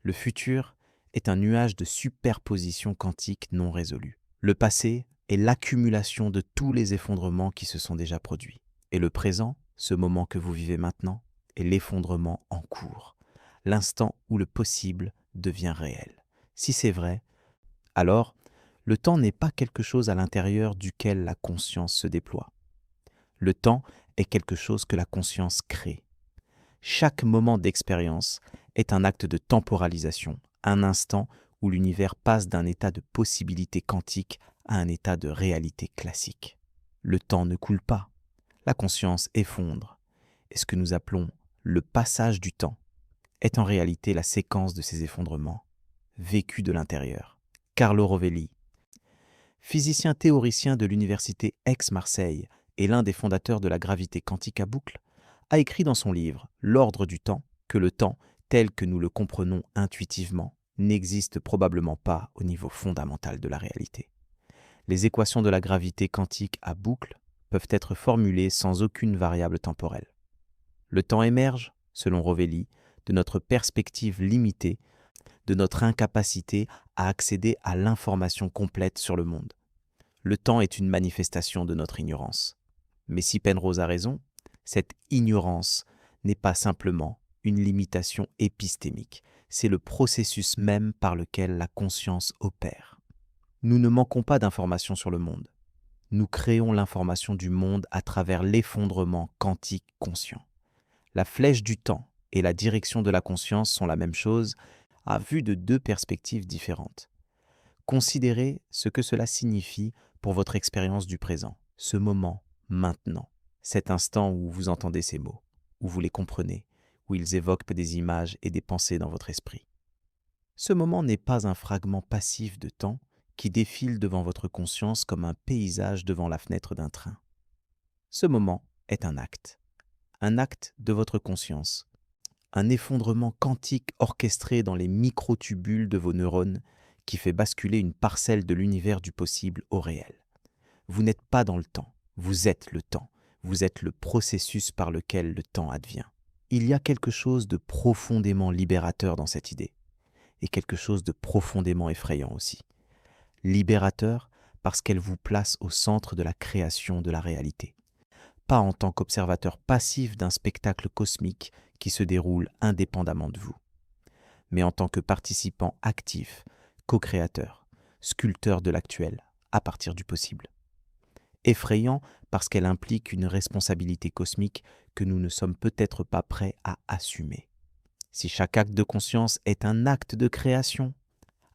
Speaker 1: Le futur est un nuage de superposition quantique non résolu. Le passé est l'accumulation de tous les effondrements qui se sont déjà produits. Et le présent, ce moment que vous vivez maintenant, est l'effondrement en cours, l'instant où le possible devient réel. Si c'est vrai, alors le temps n'est pas quelque chose à l'intérieur duquel la conscience se déploie. Le temps est quelque chose que la conscience crée. Chaque moment d'expérience est un acte de temporalisation, un instant où l'univers passe d'un état de possibilité quantique à un état de réalité classique. Le temps ne coule pas, la conscience effondre, et ce que nous appelons le passage du temps est en réalité la séquence de ces effondrements vécue de l'intérieur. Carlo Rovelli, physicien théoricien de l'université Aix-Marseille et l'un des fondateurs de la gravité quantique à boucle, a écrit dans son livre « L'ordre du temps » que le temps, tel que nous le comprenons intuitivement, n'existe probablement pas au niveau fondamental de la réalité. Les équations de la gravité quantique à boucle peuvent être formulées sans aucune variable temporelle. Le temps émerge, selon Rovelli, de notre perspective limitée, de notre incapacité à accéder à l'information complète sur le monde. Le temps est une manifestation de notre ignorance. Mais si Penrose a raison, cette ignorance n'est pas simplement une limitation épistémique, c'est le processus même par lequel la conscience opère. Nous ne manquons pas d'informations sur le monde. Nous créons l'information du monde à travers l'effondrement quantique conscient. La flèche du temps et la direction de la conscience sont la même chose, à vue de deux perspectives différentes. Considérez ce que cela signifie pour votre expérience du présent, ce moment, maintenant, cet instant où vous entendez ces mots, où vous les comprenez, où ils évoquent des images et des pensées dans votre esprit. Ce moment n'est pas un fragment passif de temps qui défile devant votre conscience comme un paysage devant la fenêtre d'un train. Ce moment est un acte de votre conscience, un effondrement quantique orchestré dans les microtubules de vos neurones qui fait basculer une parcelle de l'univers du possible au réel. Vous n'êtes pas dans le temps, vous êtes le temps, vous êtes le processus par lequel le temps advient. Il y a quelque chose de profondément libérateur dans cette idée, et quelque chose de profondément effrayant aussi. Libérateur parce qu'elle vous place au centre de la création de la réalité. Pas en tant qu'observateur passif d'un spectacle cosmique qui se déroule indépendamment de vous, mais en tant que participant actif, co-créateur, sculpteur de l'actuel, à partir du possible. Effrayant parce qu'elle implique une responsabilité cosmique que nous ne sommes peut-être pas prêts à assumer. Si chaque acte de conscience est un acte de création,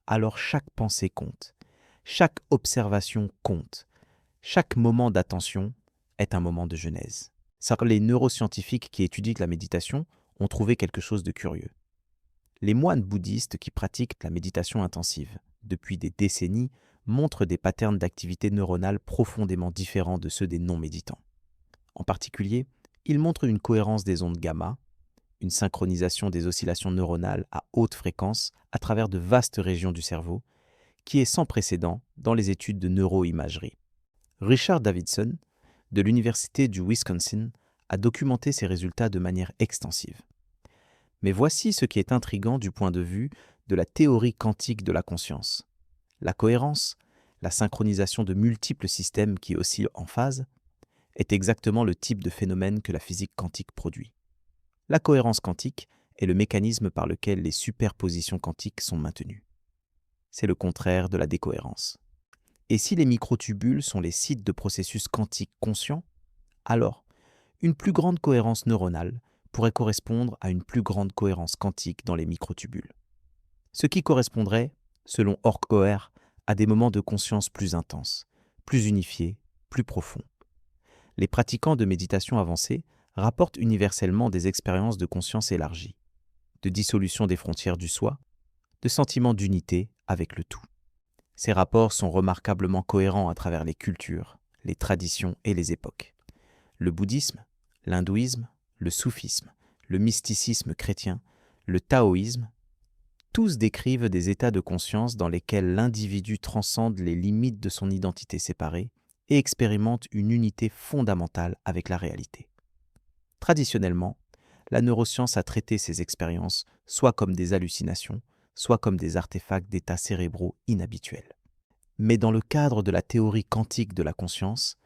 Speaker 1: alors chaque pensée compte, chaque observation compte, chaque moment d'attention est un moment de genèse. Les neuroscientifiques qui étudient la méditation ont trouvé quelque chose de curieux. Les moines bouddhistes qui pratiquent la méditation intensive depuis des décennies montrent des patterns d'activité neuronale profondément différents de ceux des non-méditants. En particulier, ils montrent une cohérence des ondes gamma, une synchronisation des oscillations neuronales à haute fréquence à travers de vastes régions du cerveau, qui est sans précédent dans les études de neuroimagerie. Richard Davidson, de l'Université du Wisconsin, a documenté ces résultats de manière extensive. Mais voici ce qui est intriguant du point de vue de la théorie quantique de la conscience. La cohérence, la synchronisation de multiples systèmes qui oscillent en phase, est exactement le type de phénomène que la physique quantique produit. La cohérence quantique est le mécanisme par lequel les superpositions quantiques sont maintenues. C'est le contraire de la décohérence. Et si les microtubules sont les sites de processus quantiques conscients, alors une plus grande cohérence neuronale pourrait correspondre à une plus grande cohérence quantique dans les microtubules. Ce qui correspondrait, selon Ortgoer, à des moments de conscience plus intenses, plus unifiés, plus profonds. Les pratiquants de méditation avancée rapportent universellement des expériences de conscience élargie, de dissolution des frontières du soi, de sentiment d'unité avec le tout. Ces rapports sont remarquablement cohérents à travers les cultures, les traditions et les époques. Le bouddhisme, l'hindouisme, le soufisme, le mysticisme chrétien, le taoïsme, tous décrivent des états de conscience dans lesquels l'individu transcende les limites de son identité séparée et expérimente une unité fondamentale avec la réalité. Traditionnellement, la neuroscience a traité ces expériences soit comme des hallucinations, soit comme des artefacts d'états cérébraux inhabituels. Mais dans le cadre de la théorie quantique de la conscience,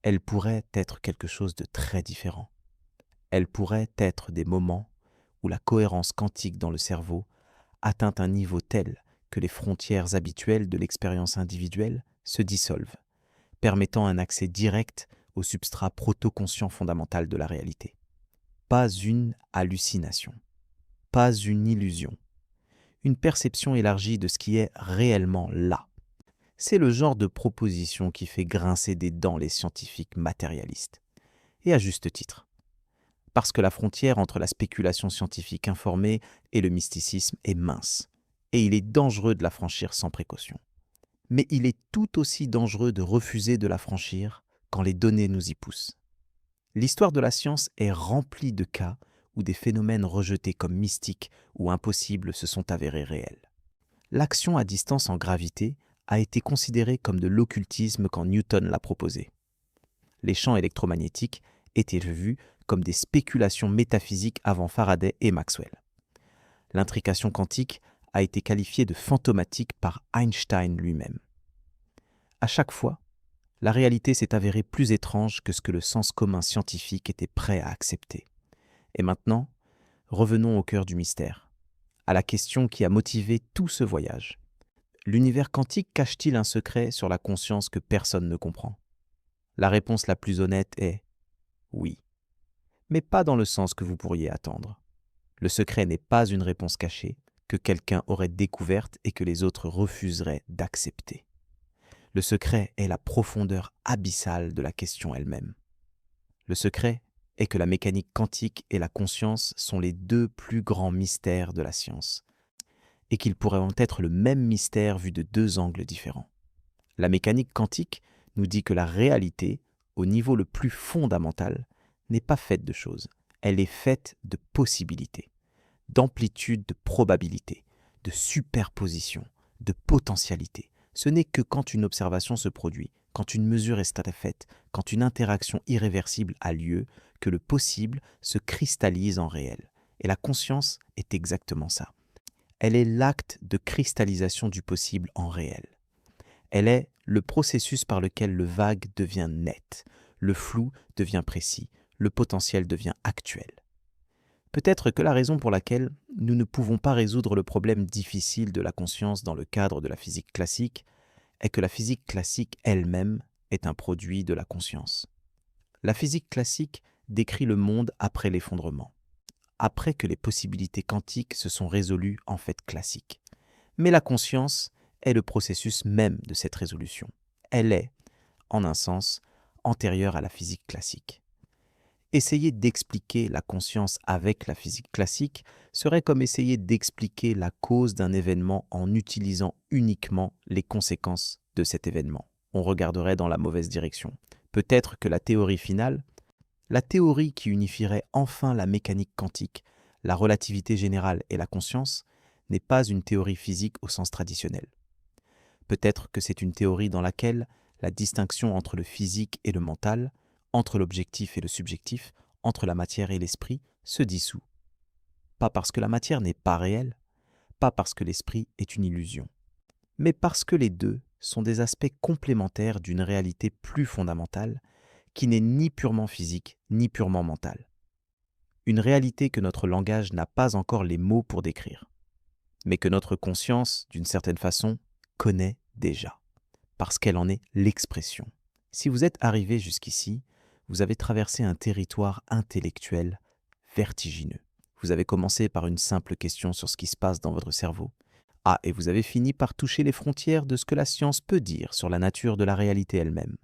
Speaker 1: elle pourrait être quelque chose de très différent. Elle pourrait être des moments où la cohérence quantique dans le cerveau atteint un niveau tel que les frontières habituelles de l'expérience individuelle se dissolvent, permettant un accès direct au substrat proto-conscient fondamental de la réalité. Pas une hallucination, pas une illusion, une perception élargie de ce qui est réellement là. C'est le genre de proposition qui fait grincer des dents les scientifiques matérialistes. Et à juste titre. Parce que la frontière entre la spéculation scientifique informée et le mysticisme est mince, et il est dangereux de la franchir sans précaution. Mais il est tout aussi dangereux de refuser de la franchir quand les données nous y poussent. L'histoire de la science est remplie de cas où des phénomènes rejetés comme mystiques ou impossibles se sont avérés réels. L'action à distance en gravité a été considérée comme de l'occultisme quand Newton l'a proposé. Les champs électromagnétiques étaient vus comme des spéculations métaphysiques avant Faraday et Maxwell. L'intrication quantique a été qualifiée de fantomatique par Einstein lui-même. À chaque fois, la réalité s'est avérée plus étrange que ce que le sens commun scientifique était prêt à accepter. Et maintenant, revenons au cœur du mystère, à la question qui a motivé tout ce voyage. L'univers quantique cache-t-il un secret sur la conscience que personne ne comprend ? La réponse la plus honnête est oui, mais pas dans le sens que vous pourriez attendre. Le secret n'est pas une réponse cachée que quelqu'un aurait découverte et que les autres refuseraient d'accepter. Le secret est la profondeur abyssale de la question elle-même. Le secret est que la mécanique quantique et la conscience sont les deux plus grands mystères de la science, et qu'ils pourraient être le même mystère vu de deux angles différents. La mécanique quantique nous dit que la réalité, au niveau le plus fondamental, n'est pas faite de choses, elle est faite de possibilités, d'amplitude de probabilités, de superposition, de potentialités. Ce n'est que quand une observation se produit, quand une mesure est faite, quand une interaction irréversible a lieu, que le possible se cristallise en réel. Et la conscience est exactement ça. Elle est l'acte de cristallisation du possible en réel. Elle est le processus par lequel le vague devient net, le flou devient précis, le potentiel devient actuel. Peut-être que la raison pour laquelle nous ne pouvons pas résoudre le problème difficile de la conscience dans le cadre de la physique classique est que la physique classique elle-même est un produit de la conscience. La physique classique décrit le monde après l'effondrement, après que les possibilités quantiques se sont résolues en fait classiques. Mais la conscience est le processus même de cette résolution. Elle est, en un sens, antérieure à la physique classique. Essayer d'expliquer la conscience avec la physique classique serait comme essayer d'expliquer la cause d'un événement en utilisant uniquement les conséquences de cet événement. On regarderait dans la mauvaise direction. Peut-être que la théorie finale, la théorie qui unifierait enfin la mécanique quantique, la relativité générale et la conscience, n'est pas une théorie physique au sens traditionnel. Peut-être que c'est une théorie dans laquelle la distinction entre le physique et le mental, entre l'objectif et le subjectif, entre la matière et l'esprit, se dissout. Pas parce que la matière n'est pas réelle, pas parce que l'esprit est une illusion, mais parce que les deux sont des aspects complémentaires d'une réalité plus fondamentale qui n'est ni purement physique ni purement mentale. Une réalité que notre langage n'a pas encore les mots pour décrire, mais que notre conscience, d'une certaine façon, connaît déjà, parce qu'elle en est l'expression. Si vous êtes arrivé jusqu'ici, vous avez traversé un territoire intellectuel vertigineux. Vous avez commencé par une simple question sur ce qui se passe dans votre cerveau. Ah, et vous avez fini par toucher les frontières de ce que la science peut dire sur la nature de la réalité elle-même.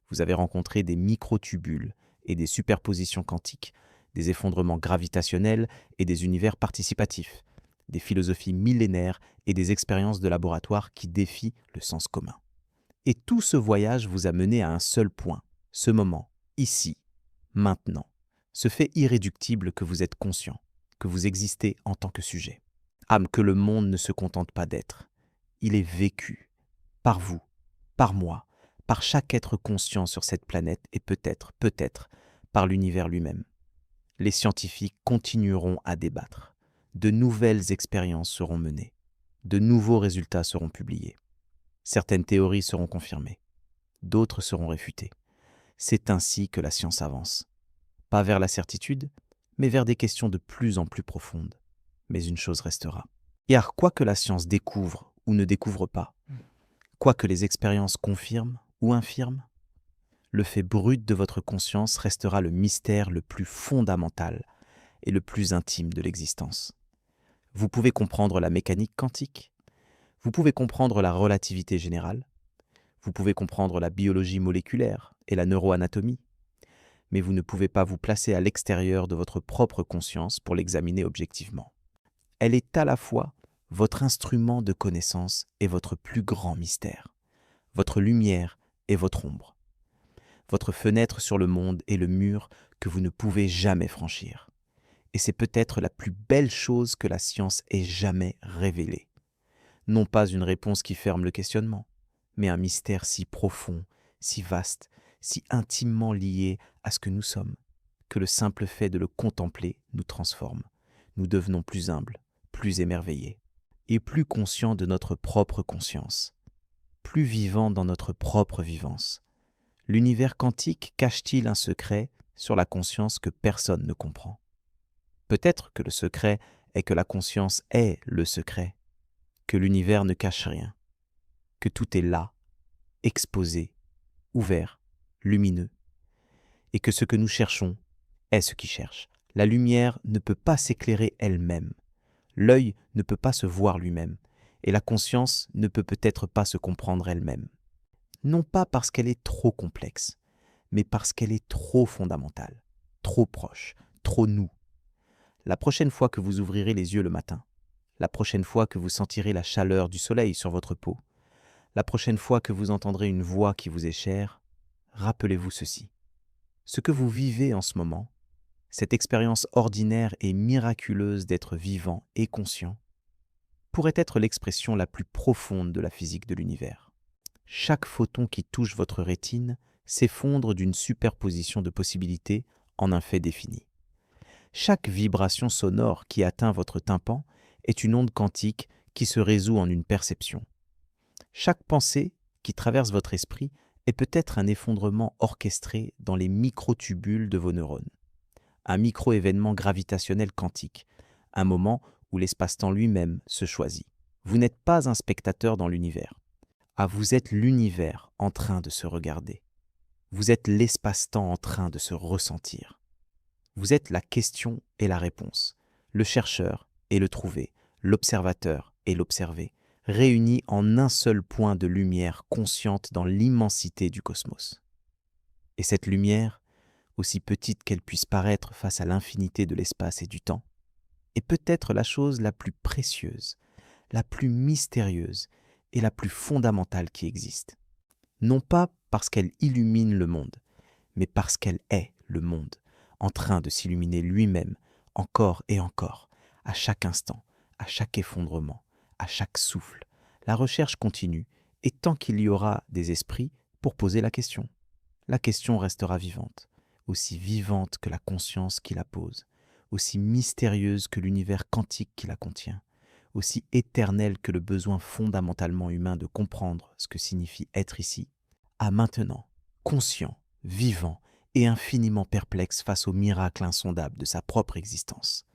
Speaker 1: Vous avez rencontré des microtubules et des superpositions quantiques, des effondrements gravitationnels et des univers participatifs, des philosophies millénaires et des expériences de laboratoire qui défient le sens commun. Et tout ce voyage vous a mené à un seul point, ce moment, ici, maintenant, ce fait irréductible que vous êtes conscient, que vous existez en tant que sujet. Âme que le monde ne se contente pas d'être. Il est vécu, par vous, par moi, par chaque être conscient sur cette planète et peut-être, par l'univers lui-même. Les scientifiques continueront à débattre. De nouvelles expériences seront menées. De nouveaux résultats seront publiés. Certaines théories seront confirmées. D'autres seront réfutées. C'est ainsi que la science avance. Pas vers la certitude, mais vers des questions de plus en plus profondes. Mais une chose restera. Car quoi que la science découvre ou ne découvre pas, quoi que les expériences confirment ou infirment, le fait brut de votre conscience restera le mystère le plus fondamental et le plus intime de l'existence. Vous pouvez comprendre la mécanique quantique, vous pouvez comprendre la relativité générale, vous pouvez comprendre la biologie moléculaire et la neuroanatomie, mais vous ne pouvez pas vous placer à l'extérieur de votre propre conscience pour l'examiner objectivement. Elle est à la fois votre instrument de connaissance est votre plus grand mystère, votre lumière est votre ombre. Votre fenêtre sur le monde est le mur que vous ne pouvez jamais franchir. Et c'est peut-être la plus belle chose que la science ait jamais révélée. Non pas une réponse qui ferme le questionnement, mais un mystère si profond, si vaste, si intimement lié à ce que nous sommes, que le simple fait de le contempler nous transforme. Nous devenons plus humbles, plus émerveillés, et plus conscients de notre propre conscience, plus vivants dans notre propre vivance. L'univers quantique cache-t-il un secret sur la conscience que personne ne comprend? Peut-être que le secret est que la conscience est le secret, que l'univers ne cache rien, que tout est là, exposé, ouvert, lumineux, et que ce que nous cherchons est ce qui cherche. La lumière ne peut pas s'éclairer elle-même, l'œil ne peut pas se voir lui-même, et la conscience ne peut peut-être pas se comprendre elle-même. Non pas parce qu'elle est trop complexe, mais parce qu'elle est trop fondamentale, trop proche, trop nous. La prochaine fois que vous ouvrirez les yeux le matin, la prochaine fois que vous sentirez la chaleur du soleil sur votre peau, la prochaine fois que vous entendrez une voix qui vous est chère, rappelez-vous ceci. Ce que vous vivez en ce moment, cette expérience ordinaire et miraculeuse d'être vivant et conscient, pourrait être l'expression la plus profonde de la physique de l'univers. Chaque photon qui touche votre rétine s'effondre d'une superposition de possibilités en un fait défini. Chaque vibration sonore qui atteint votre tympan est une onde quantique qui se résout en une perception. Chaque pensée qui traverse votre esprit est peut-être un effondrement orchestré dans les microtubules de vos neurones. Un micro-événement gravitationnel quantique, un moment où l'espace-temps lui-même se choisit. Vous n'êtes pas un spectateur dans l'univers. Ah, vous êtes l'univers en train de se regarder. Vous êtes l'espace-temps en train de se ressentir. Vous êtes la question et la réponse, le chercheur et le trouvé, l'observateur et l'observé, réunis en un seul point de lumière consciente dans l'immensité du cosmos. Et cette lumière, aussi petite qu'elle puisse paraître face à l'infinité de l'espace et du temps, est peut-être la chose la plus précieuse, la plus mystérieuse et la plus fondamentale qui existe. Non pas parce qu'elle illumine le monde, mais parce qu'elle est le monde, en train de s'illuminer lui-même, encore et encore, à chaque instant, à chaque effondrement, à chaque souffle. La recherche continue, et tant qu'il y aura des esprits pour poser la question restera vivante, aussi vivante que la conscience qui la pose, aussi mystérieuse que l'univers quantique qui la contient, aussi éternelle que le besoin fondamentalement humain de comprendre ce que signifie être ici, à maintenant, conscient, vivant et infiniment perplexe face au miracle insondable de sa propre existence.